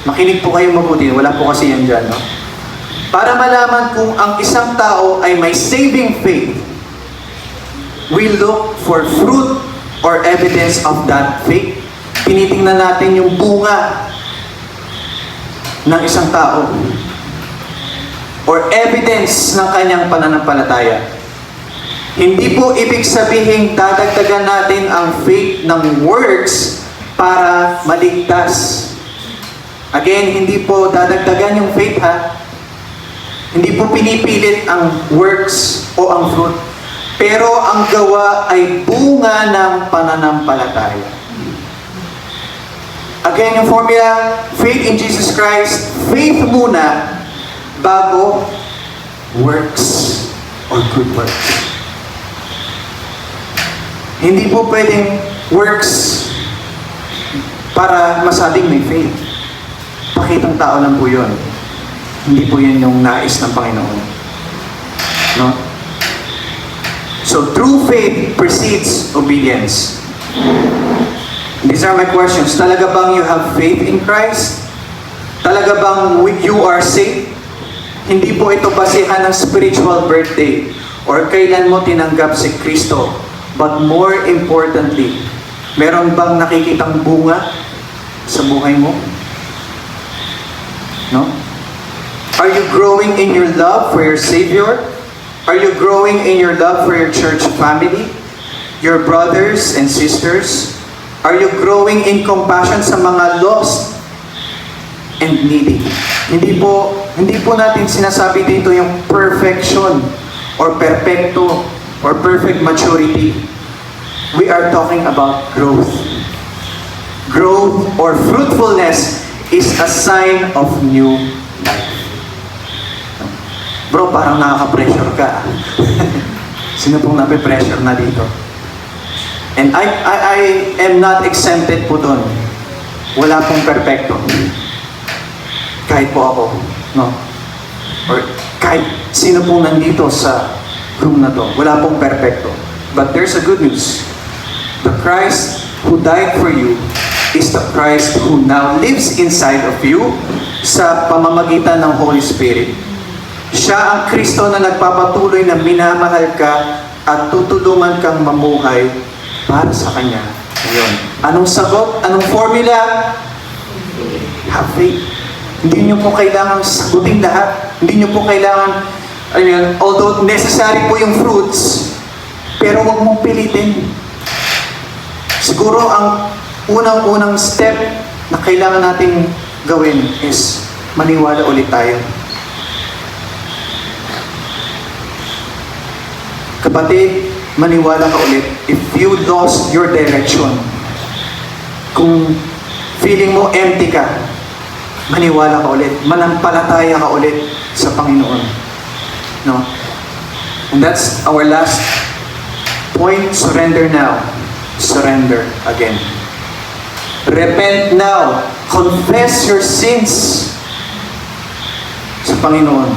Makinig po kayo mabuti, wala po kasi yan dyan, no? Para malaman kung ang isang tao ay may saving faith, we look for fruit or evidence of that faith. Tinitingnan natin yung bunga ng isang tao or evidence ng kanyang pananampalataya. Hindi po ibig sabihin dadagdagan natin ang faith ng works para maligtas. Again, hindi po dadagdagan yung faith, ha? Hindi po pinipilit ang works o ang fruit. Pero ang gawa ay bunga ng pananampalataya. Again, yung formula, faith in Jesus Christ, faith muna, bago works or good works. Hindi po pwedeng works para masabing may faith. Pakitang tao lang po yun. Hindi po yun yung nais ng Panginoon. No? So, true faith precedes obedience. These are my questions. Talaga bang you have faith in Christ? Talaga bang you are saved? Hindi po ito basihan ng spiritual birthday or kailan mo tinanggap si Kristo. But more importantly, meron bang nakikitang bunga sa buhay mo? No? Are you growing in your love for your Savior? Are you growing in your love for your church family? Your brothers and sisters? Are you growing in compassion sa mga lost and needy? Hindi po natin sinasabi dito yung perfection or perfecto or perfect maturity. We are talking about growth. Growth or fruitfulness is a sign of new life. Bro, parang nakaka-pressure ka. Sino pong nape-pressure na dito? And I am not exempted po doon. wala pong perpekto. Kahit po ako, no? Or kahit sino pong nandito sa room na to, wala pong perpekto. But there's a good news. The Christ who died for you is the Christ who now lives inside of you sa pamamagitan ng Holy Spirit. Siya ang Kristo na nagpapatuloy na minamahal ka at tutulungan kang mamuhay para sa Kanya. Ngayon, anong sagot? Anong formula? Have faith. Hindi nyo po kailangan sagutin lahat. Hindi nyo po kailangan, although necessary po yung fruits, pero huwag mong pilitin. Siguro ang unang-unang step na kailangan nating gawin is maniwala ulit tayo. Kapatid, maniwala ka ulit. If you lost your direction, kung feeling mo empty ka, maniwala ka ulit. Manampalataya ka ulit sa Panginoon. No? And that's our last point. Surrender now. Surrender again. Repent now. Confess your sins sa Panginoon.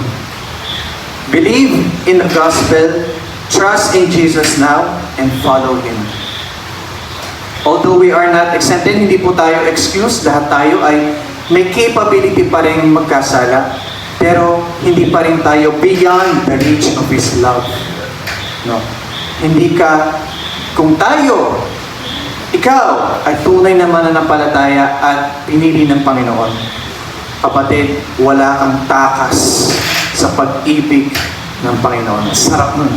Believe in the gospel. Trust in Jesus now and follow Him. Although we are not exempted, hindi po tayo excused. Lahat tayo ay may capability pa rin magkasala. Pero hindi pa rin tayo beyond the reach of His love. No? Hindi ka, kung tayo, ikaw ay tunay na mananampalataya at pinili ng Panginoon. Kapatid, wala kang takas sa pag-ibig ng Panginoon. Sarap nun.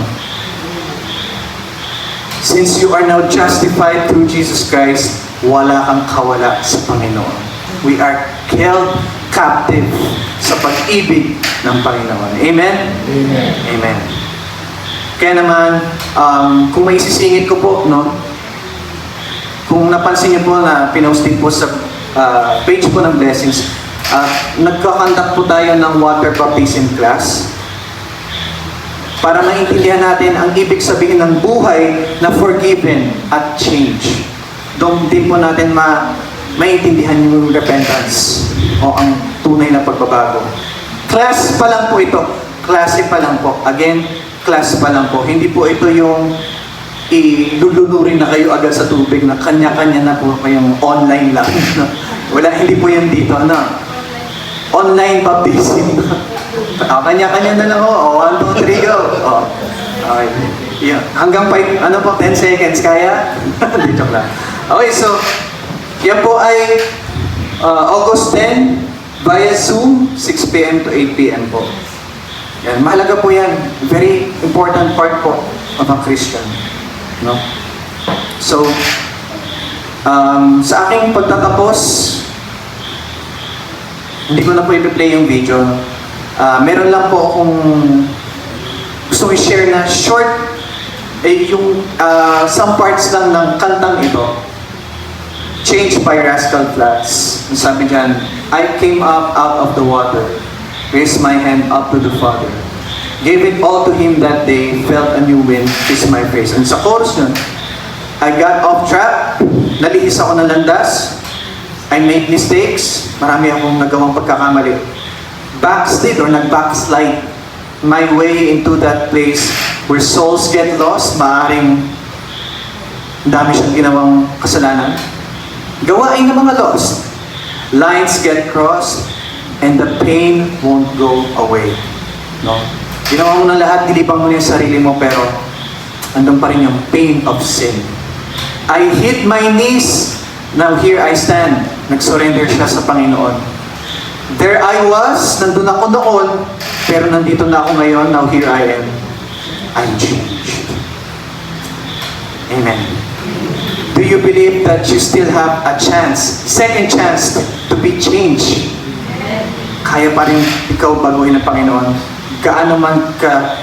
Since you are now justified through Jesus Christ, wala kang kawala sa Panginoon. We are held captive sa pag-ibig ng Panginoon. Amen? Amen. Amen. Kaya naman, kung may isisingit ko po, no? Kung napansin niyo po na pinost din po sa page po ng Blessings, nagkakandak po tayo ng water baptism class para maintindihan natin ang ibig sabihin ng buhay na forgiven at change. Doon din po natin maintindihan yung repentance o ang tunay na pagbabago. Class pa lang po ito. Klase pa lang po. Again, class pa lang po. Hindi po ito yung ilulunurin na kayo agad sa tubig na kanya-kanya na po kayong online lang. Wala, hindi po yan dito. Ano? Online baptism. Kanya-kanya na lang ho. 1, 2, 3, go. Okay. Yeah. Hanggang 10 seconds kaya? Dito lang. Okay, so yan po ay August 10 via Zoom, 6 p.m. to 8 p.m. po. Yan, mahalaga po yan. Very important part po of a Christian. No? So, sa aking pagtatapos, hindi ko na po i-play yung video. Meron lang po akong gusto i-share na short, yung some parts lang ng kantang ito. Changed by Rascal Flatts. Sabi dyan, I came up out of the water, raised my hand up to the Father. Gave it all to Him that day, felt a new wind, kissed my face. And sa chorus nun, I got off track, nalihis ako ng landas, I made mistakes, marami akong nagawang pagkakamali. Backslid or nag-backslide my way into that place where souls get lost, maaring dami siyang ginawang kasalanan. Gawain ng mga lost. Lines get crossed and the pain won't go away. No? Ginawa mo na lahat, nilipang mo na yung sarili mo, pero andun pa rin yung pain of sin. I hit my knees, now here I stand. Nag-surrender siya sa Panginoon. There I was, nandun ako noon, pero nandito na ako ngayon, now here I am. I'm changed. Amen. Do you believe that you still have a chance, second chance to be changed? Kaya pa rin ikaw baguhin ng Panginoon. Gaano man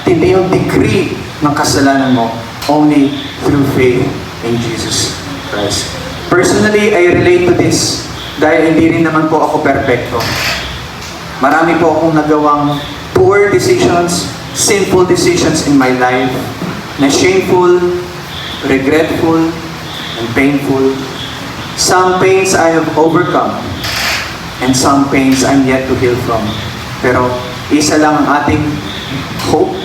tindi yung degree ng kasalanan mo, only through faith in Jesus Christ. Personally, I relate to this dahil hindi rin naman po ako perfecto. Marami po akong nagawang poor decisions, sinful decisions in my life na shameful, regretful, and painful. Some pains I have overcome, and some pains I'm yet to heal from. Pero isa lang ang ating hope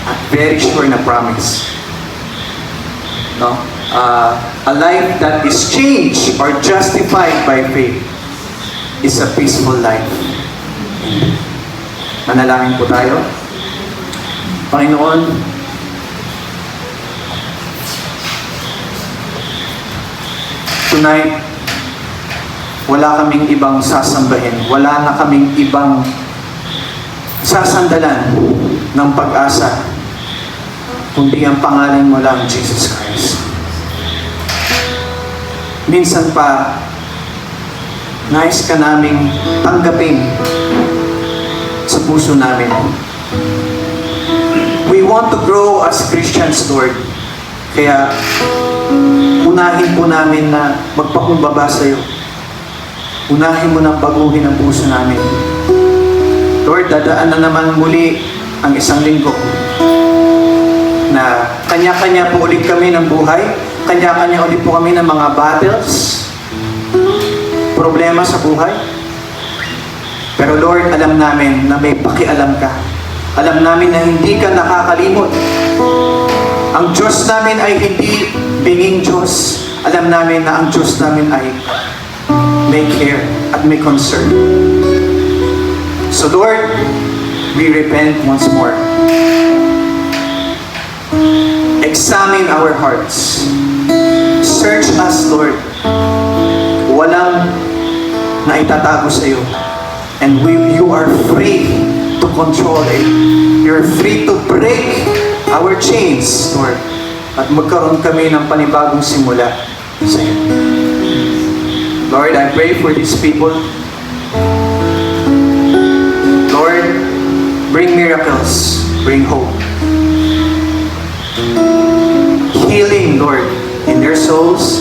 at very sure na promise. No? A life that is changed or justified by faith is a peaceful life. Manalangin po tayo. Panginoon, tonight, wala kaming ibang sasambahin. Wala na kaming ibang sasandalan ng pag-asa, kundi ang pangalan mo lang, Jesus Christ. Minsan pa, nais ka naming tanggapin sa puso namin. We want to grow as Christians, Lord. Kaya, unahin po namin na magpakumbaba sa iyo. Unahin mo na baguhin ang puso namin. Lord, dadaan na naman muli ang isang linggo na kanya-kanya po ulit kami ng buhay, kanya-kanya ulit po kami ng mga battles, problema sa buhay. Pero Lord, alam namin na may pakialam ka. Alam namin na hindi ka nakakalimot. Ang Diyos namin ay hindi binging Diyos. Alam namin na ang Diyos namin ay may care at may concern. So Lord, we repent once more. Examine our hearts. Search us, Lord. Walang na itatago sa iyo. And you are free to control it. You're free to break our chains, Lord. At magkaroon kami ng panibagong simula sa iyo. Lord, I pray for these people. Lord, bring miracles, bring hope. Healing, Lord, in their souls.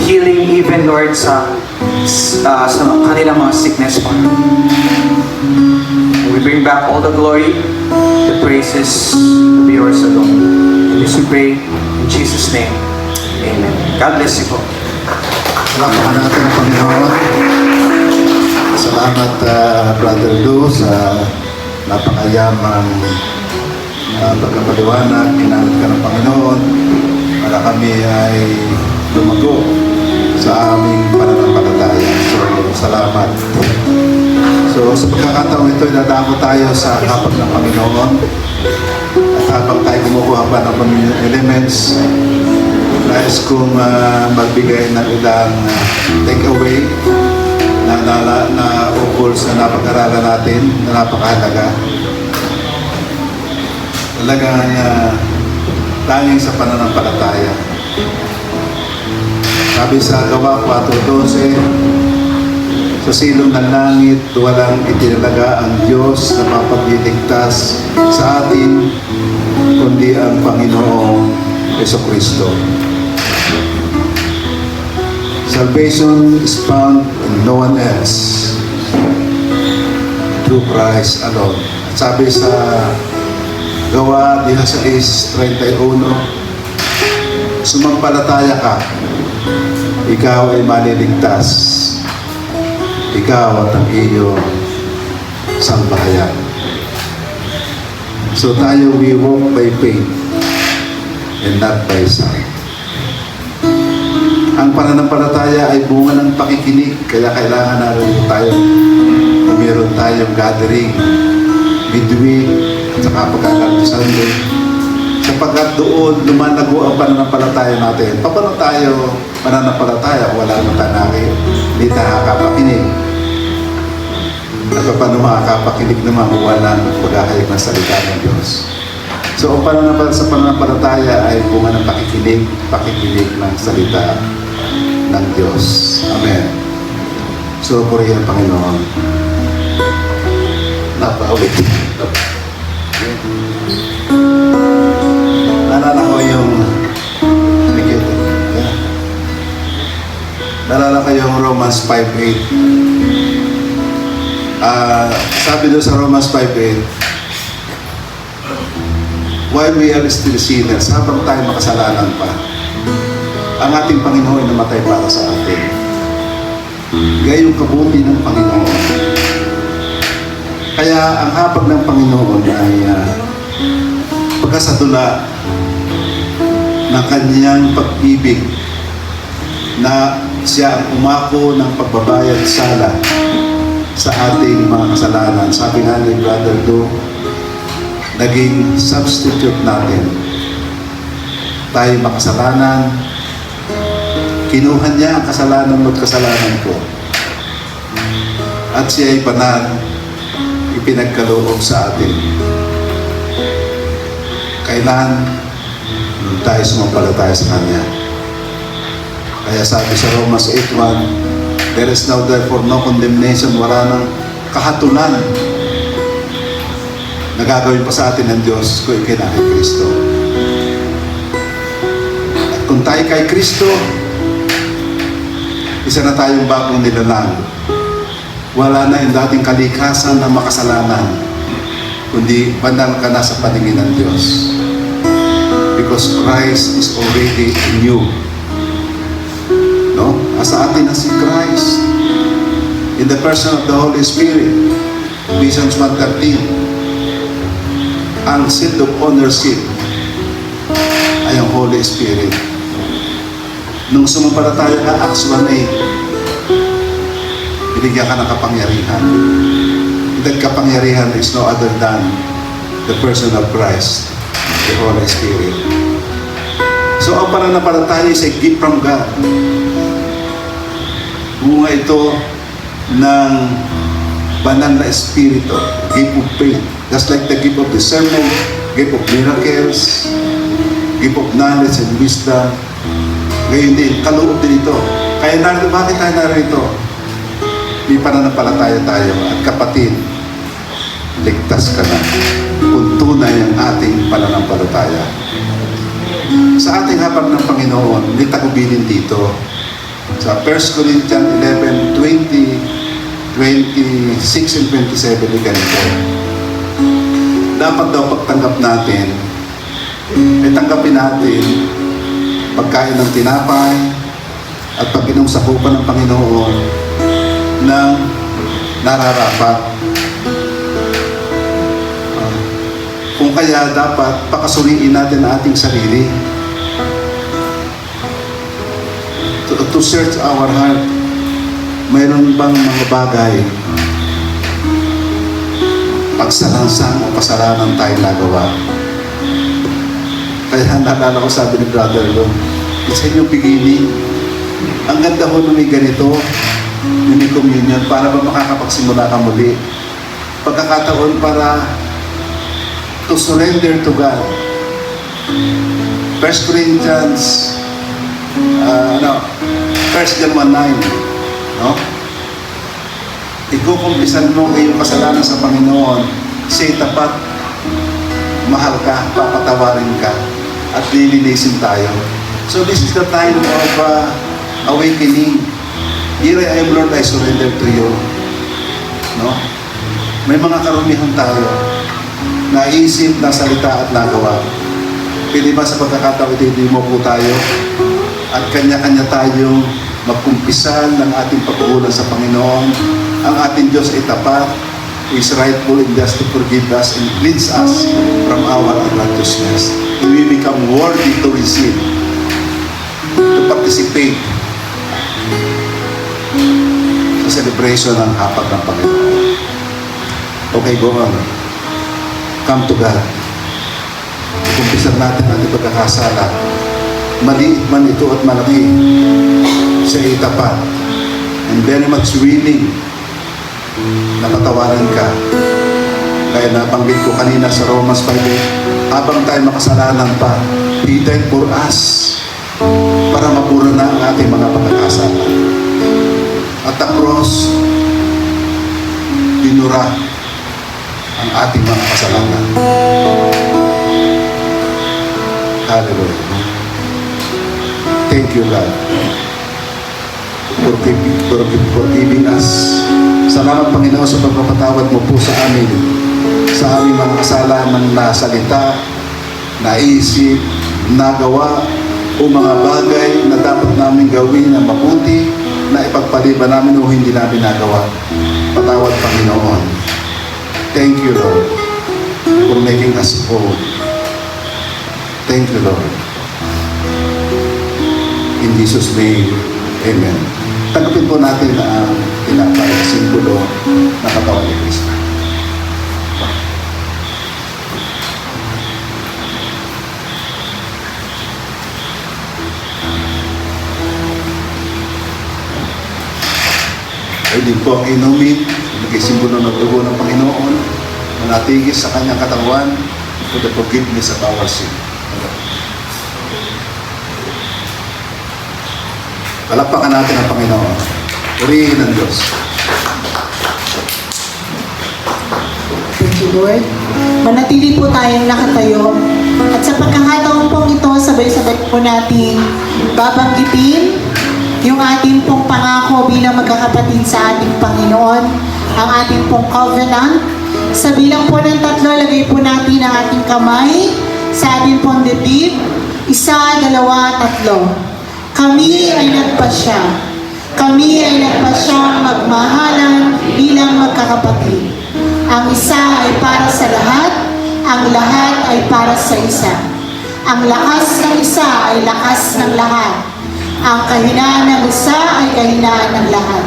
Healing even, Lord, sa kanilang mga sickness, Father. We bring back all the glory, the praises to be yours alone. And this we pray in Jesus' name. Amen. God bless you po. Salamat natin ang Panginoon. Salamat, Brother Lou, sa napakayamang pagkapaliwanag. Ginamit ka ng Panginoon para kami ay lumago sa aming pananampalataya. So, salamat. So, sa pagkakataong ito, dadako tayo sa hapag ng Panginoon. At habang tayo kumukuha pa ng pamilya elements, nais kong magbigay ng ilang takeaway na ukol sa napag-aralan natin na napakahalaga. Talagang tanging sa pananampalataya. Sabi sa Gawa 4:12, sa silong ng langit, walang itinalaga ang Diyos na mapagliligtas sa atin, kundi ang Panginoong Jesucristo. Salvation is found in no one else, through Christ alone. At sabi sa Gawa 16:31, sumampalataya ka, ikaw ay maliligtas, ikaw at ang iyong sambahayan. So tayo, we walk by faith and not by sight. Ang pananampalataya ay bunga ng pakikinig, kaya kailangan natin tayo, meron tayong gathering midweek at saka pagkakaroon sa Sunday, sapagkat doon lumalago ang pananampalataya natin. Paano tayo pananampalataya kung wala naman tayo hindi nakakapakinig? At paano makakapakinig naman kung walang paghahayag ng salita ng Diyos? So, ang sa pananampalataya ay bunga ng pakikinig ng salita ng Diyos. Amen. So, purihin ang Panginoon. Napaulit. Naalala ko yung naalala ko yung Romans 5:8. Sabi doon sa Romans 5:8, while we are still sinners, habang tayo makasalanan pa, ang ating Panginoon ay namatay para sa atin. gayong kabuti ng Panginoon. Kaya ang hapag ng Panginoon ay pagkasadula ng kanyang pag-ibig na siya ang umako ng pagbabayad sala sa ating mga kasalanan. Sabi nga ni Brother Do, naging substitute natin. Tayo makasalanan, kinuha niya ang kasalanan mo't kasalanan ko. At siya ay banal, ipinagkaloob sa atin. Kailan tayo sumampalataya sa Kanya. Kaya sabi sa Romans 8:1, there is now therefore no condemnation, wala nang kahatulan na gagawin pa sa atin ng Diyos kung ikay na kay Kristo. At kung tayo kay Kristo, isa na tayong bagong nilalang. Wala na yung dating kalikasan na makasalanan, kundi banal ka na sa paningin ng Diyos. Because Christ is already in you. No? Asa atin na si Christ in the person of the Holy Spirit. Ephesians 1:13. Ang seat of ownership ay ang Holy Spirit. Nung sumampalataya ka, Acts 1:8, binigyan ka ng kapangyarihan. That kapangyarihan is no other than the person of Christ, the Holy Spirit. So ang pananampalataya is a gift from God. Bunga ito ng banal na espiritu, gift of faith. Just like the gift of discernment, gift of miracles, gift of knowledge and wisdom. Ngayon din, kaloob din ito. Kaya narito, bakit tayo narito? May pananampalataya tayo at kapatid, ligtas ka na kung tunay ang ating pananampalataya. Sa ating hapag ng Panginoon, may tagubilin dito. Sa 1 Corinthians 11:20, 26 and 27, ganito. Dapat daw pagtanggap natin, ay tanggapin natin pagkain ng tinapay at pag-inom sa kupa ng Panginoon ng nararapat. Kung kaya dapat pakasuriin natin ang ating sarili. To search our heart. Mayroon bang mga bagay pagsalansang o kasalanan tayo nagawa? Kaya naalala ko, sabi ni Brother Lo, it's in your beginning. Ang ganda ho na may ganito, na may communion, para ba makakapagsimula ka muli? Pagkakataon para to surrender to God. 1 Corinthians 1 John 1:9, no? Ikukumpisan mo ngayong kasalanan sa Panginoon, say tapat, mahal ka, papatawarin ka, at lilinisin tayo. So this is the time of awakening. Here I am, Lord, I surrender to you. No? May mga karumihan tayo, naisip, nasalita at nagawa. Pwede ba sa pagkakataon hindi mo po tayo at kanya-kanya tayong magkumpisan ng ating pagkukulang sa Panginoon. Ang ating Diyos ay tapat, is rightful and just to forgive us and cleanse us from our unrighteousness. And we become worthy to receive, to participate sa celebration ng hapag ng Panginoon. Okay, go on. Come to God. Kumpisan natin ang ating pagkakasala. Maliit man ito at malaki, siya ay tapat and very much willing na patawarin ka. Kaya nabanggit ko kanina sa Romans 5:8, habang tayo makasalanan pa, He died for us para mapura na ang ating mga pagkakasala. At ang cross, binura ang ating mga kasalanan. Hallelujah. Thank you, God, for giving us. Salamat, Panginoon, sa pagpapatawad mo po sa amin, sa aming mga kasalanan na salita, naisip, nagawa, o mga bagay na dapat namin gawin na mabuti na ipagpaliban namin o hindi namin nagawa. Patawad, Panginoon. Thank you, Lord, for making us whole. Thank you, Lord. In Jesus' name, Amen. Tanggapin po natin ang tinapay na simbolo na katawan ni Kristo. Pwede po ang inumin, nagkisimbolo ng dugo ng Panginoon, manatigis sa kanyang katawan for the forgiveness of our sin. Palakpakan natin ang Panginoon. Purihin ang Diyos. Thank you, Lord. Manatili po tayong nakatayo. At sa pagkakataon pong ito, sabay-sabay po natin babanggitin yung ating pong pangako bilang magkakapatid sa ating Panginoon, ang ating pong covenant. Sa bilang po ng 3, lagay po natin ang ating kamay sa ating pong dibdib. 1, 2, 3. Kami ay nagpasya. Kami ay nagpasyang magmahalan bilang magkakapatid. Ang isa ay para sa lahat, ang lahat ay para sa isa. Ang lakas ng isa ay lakas ng lahat. Ang kahinaan ng isa ay kahinaan ng lahat.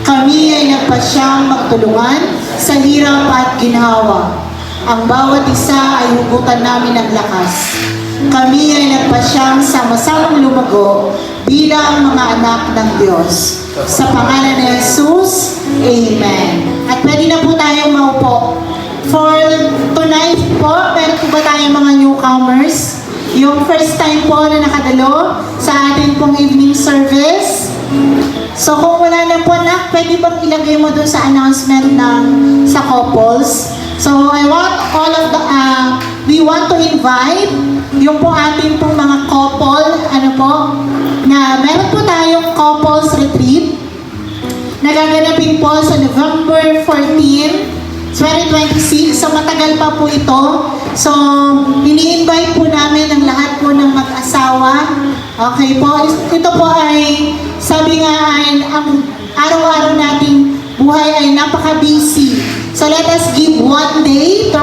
Kami ay nagpasyang magtulungan sa hirap at ginhawa. Ang bawat isa ay hugutan namin ng lakas. Kami ay nagpasyang sama-samang lumago bilang mga anak ng Diyos. Sa pangalan ni Jesus, Amen. At pwede na po tayong maupo. For tonight po, meron po ba tayong mga newcomers? Yung first time po na nakadalo sa ating pong evening service. So kung wala na po na, pwede bang ilagay mo doon sa announcement ng sa couples. So I want all of the, we want to invite yung po ating pong mga couple, na meron po tayong couples retreat na gaganapin po sa November 14, 2026. So matagal pa po ito. So ini-invite po namin ang lahat po ng mag-asawa. Okay po. Ito po ay, sabi nga ay, ang araw-araw nating buhay ay napaka-busy. So let us give one day to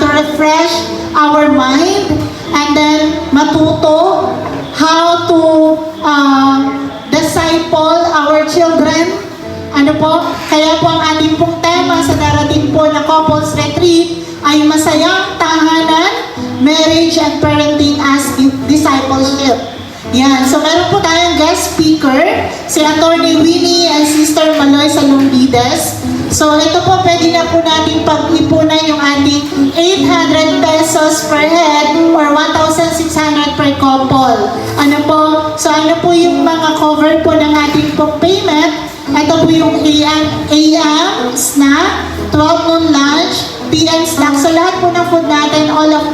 refresh our mind and then matuto how to disciple our children. Kaya po ang ating pong tema sa darating po na couples retreat ay masayang tahanan, marriage and parenting as discipleship. Yan. So meron po tayong guest speaker, si Attorney Winnie and Sister Maloy Salumbides. So ito po, pwede na po natin pag-ipunan yung ating 800 pesos per head or 1,600 per couple. So ano po yung mga cover po ng ating pong payment? Ito po yung AM snack, 12 noon lunch, PM snack. So lahat po ng food natin, all of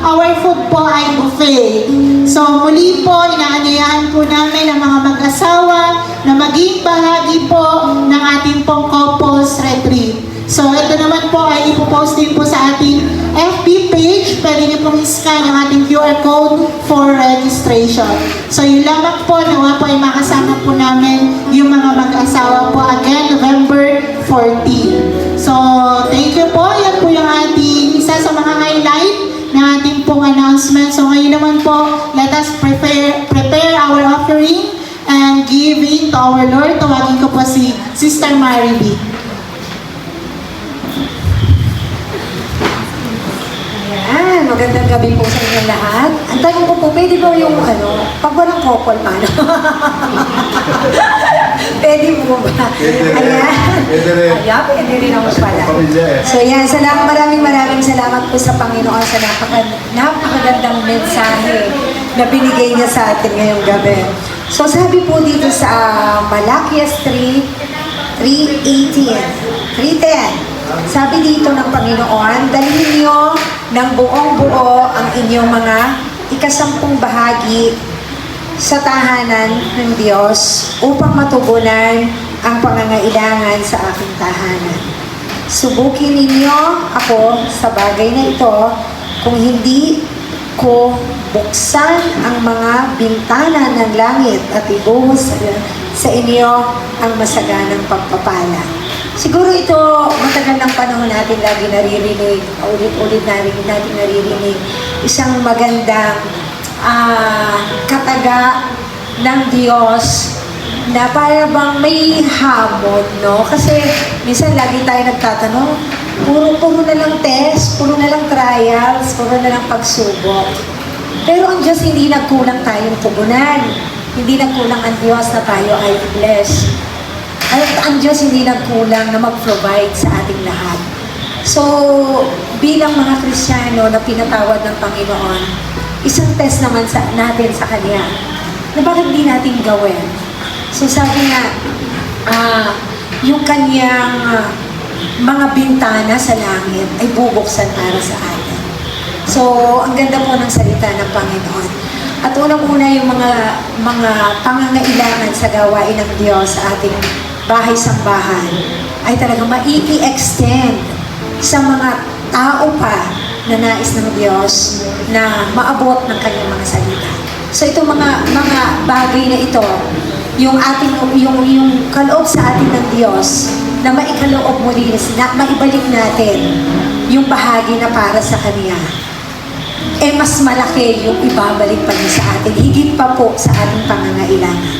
our food po ay buffet. So muli po, inaanyayahan po namin ang mga mag-asawa na maging bahagi po ng ating pong couples retreat. So ito naman po ay ipopost din po sa ating FB page. Pwede niyo pong i-scan ang ating QR code for registration. So yun lamang po, nawa po ay makasama po namin yung mga mag-asawa po again, November 14. So thank you po. Yan po yung ating isa sa mga highlight na ating pong announcement. So ngayon naman po, let us prepare our offering and giving to our Lord. Tawagin ko po si Sister Mary B. Ayan, magandang gabi po sa inyo lahat. Ang tanong ko po, pwede ba yung pag walang couple, paano? Pwede po ba? Ayan. Ayan, pwede rin ako pala. So yan, maraming salamat po sa Panginoon sa napakagandang mensahe na binigay niya sa atin ngayong gabi. So sabi po dito sa Malakias 3:10, sabi dito ng Panginoon, dalhin niyo ng buong-buo ang inyong mga ikasampung bahagi sa tahanan ng Diyos upang matugunan ang pangangailangan sa aking tahanan. Subukin ninyo ako sa bagay na ito kung hindi ko buksan ang mga bintana ng langit at ibuhos sa sa inyo ang masaganang pagpapala. Siguro ito, matagal ng panahon natin lagi naririnig, ulit-ulit natin naririnig, isang magandang kataga ng Diyos na para bang may hamon, no? Kasi minsan lagi tayo nagtatanong, puro na lang test, puro na lang trials, puro na lang pagsubok. Pero ang Diyos hindi nagkulang tayong tugunan. Hindi nagkulang ang Diyos na tayo ay bless. At ang Diyos hindi nagkulang na mag-provide sa ating lahat. So, bilang mga Kristiyano na pinatawad ng Panginoon, isang test naman natin sa Kanya na bakit di natin gawin. So sabi nga, yung Kanyang mga bintana sa langit ay bubuksan para sa atin. So, ang ganda po ng salita ng Panginoon. At unang-una yung mga pangangailangan sa gawain ng Diyos sa ating bahay-sambahan ay talagang mai-extend sa mga tao pa na nais ng Diyos na maabot ng Kanyang mga salita. So itong mga bagay na ito, yung kaloob sa atin ng Diyos na maikaloob muli, na maibalik natin yung bahagi na para sa Kanya, mas malaki yung ibabalik pa niya sa atin, higit pa po sa ating pangangailangan.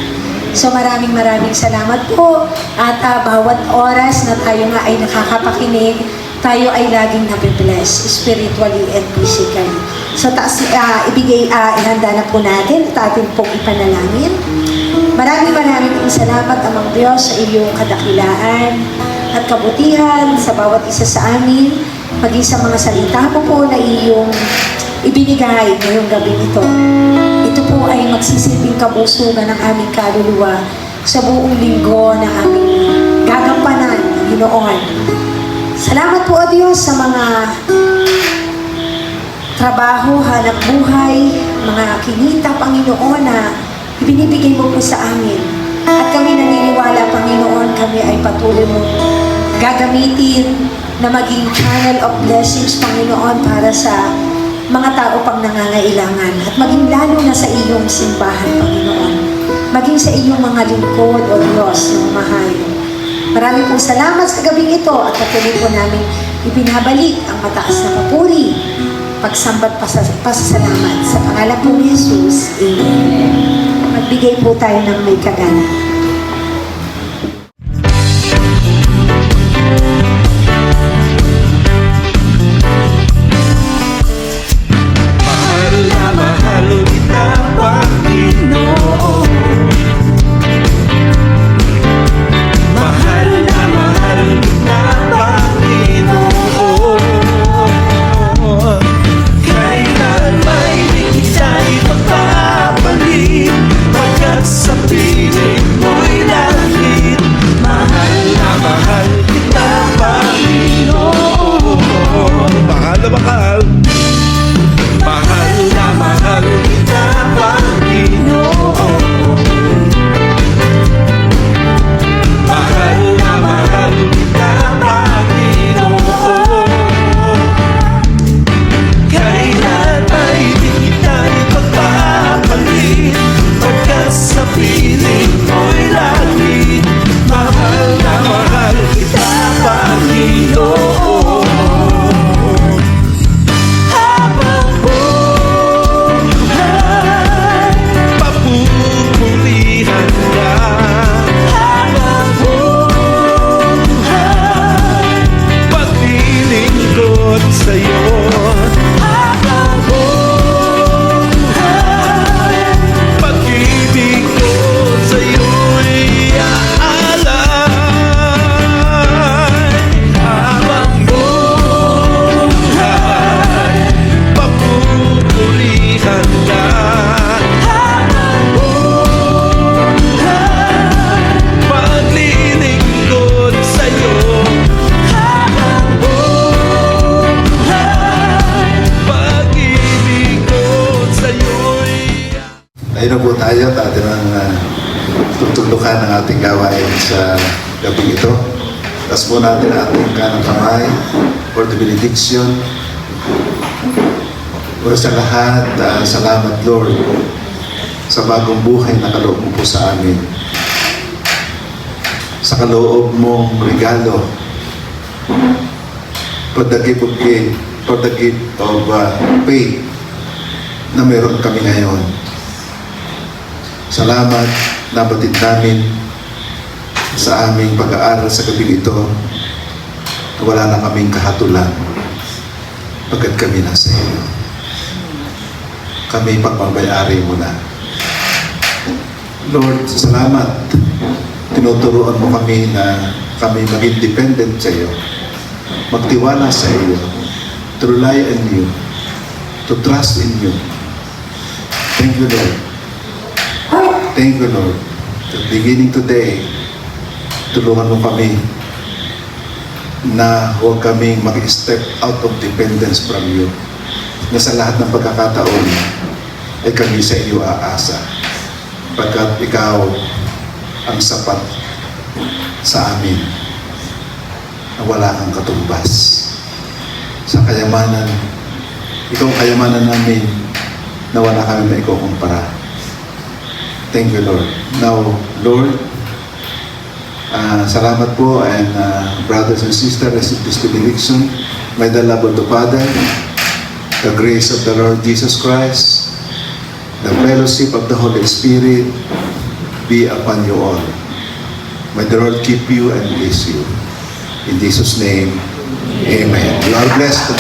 So maraming salamat po at bawat oras na tayo nga ay nakakapakinig, tayo ay laging nabibless spiritually and physically. So ihanda na po natin at atin pong ipanalangin. Maraming pong salamat, Amang Diyos, sa iyong kadakilaan at kabutihan sa bawat isa sa amin, maging sa mga salita mo po na iyong ibinigay ngayong gabi ito. Ito po ay magsisilbing kabusugan ng aming kaluluwa sa buong linggo na aming gagampanan, Panginoon. Salamat po, O Diyos, sa mga trabaho, hanap buhay, mga kinita, Panginoon, na ibinibigay mo po sa amin. At kami naniniwala, Panginoon, kami ay patuloy mo gagamitin na maging channel of blessings, Panginoon, para sa mga tao pang nangangailangan. At maging lalo na sa iyong simbahan, Panginoon. Maging sa iyong mga lingkod, O Diyos, na mahal. Maraming pong salamat sa gabing ito at patuloy po namin ibinabalik ang mataas na papuri, pagsambat, pasasalamat sa pangalan po ni Jesus. Amen. Magbigay po tayo ng may kagana. Tayo na po tayo at atin ang tutulukan ng ating gawain sa gabi ito. Taas po natin ang ating kanang kamay for the benediction. Para sa lahat, salamat Lord sa bagong buhay na kaloob mo po sa amin. sa kaloob mong regalo for the gift of faith na meron kami ngayon. Salamat, nabatid namin sa aming pag-aaral sa gabi ito na wala na kaming kahatulan pagkat kami nasa iyo. Kami pagmamayari mo na. Lord, salamat. Tinuturuan mo kami na kami maging dependent sa iyo, magtiwala sa iyo, to rely on you, to trust in you. Thank you, Lord. Thank you, Lord. Beginning today, tulungan mo kami na huwag kaming mag-step out of dependence from you. Na sa lahat ng pagkakataon ay kami sa iyo aasa. Pagkat ikaw ang sapat sa amin na wala kang katumbas. Sa kayamanan, ikaw ang kayamanan namin na wala kami maikukumpara. Thank you, Lord. Now, Lord, salamat po, and brothers and sisters, receive this benediction. May the love of the Father, the grace of the Lord Jesus Christ, the fellowship of the Holy Spirit be upon you all. May the Lord keep you and bless you. In Jesus' name, amen. You are blessed.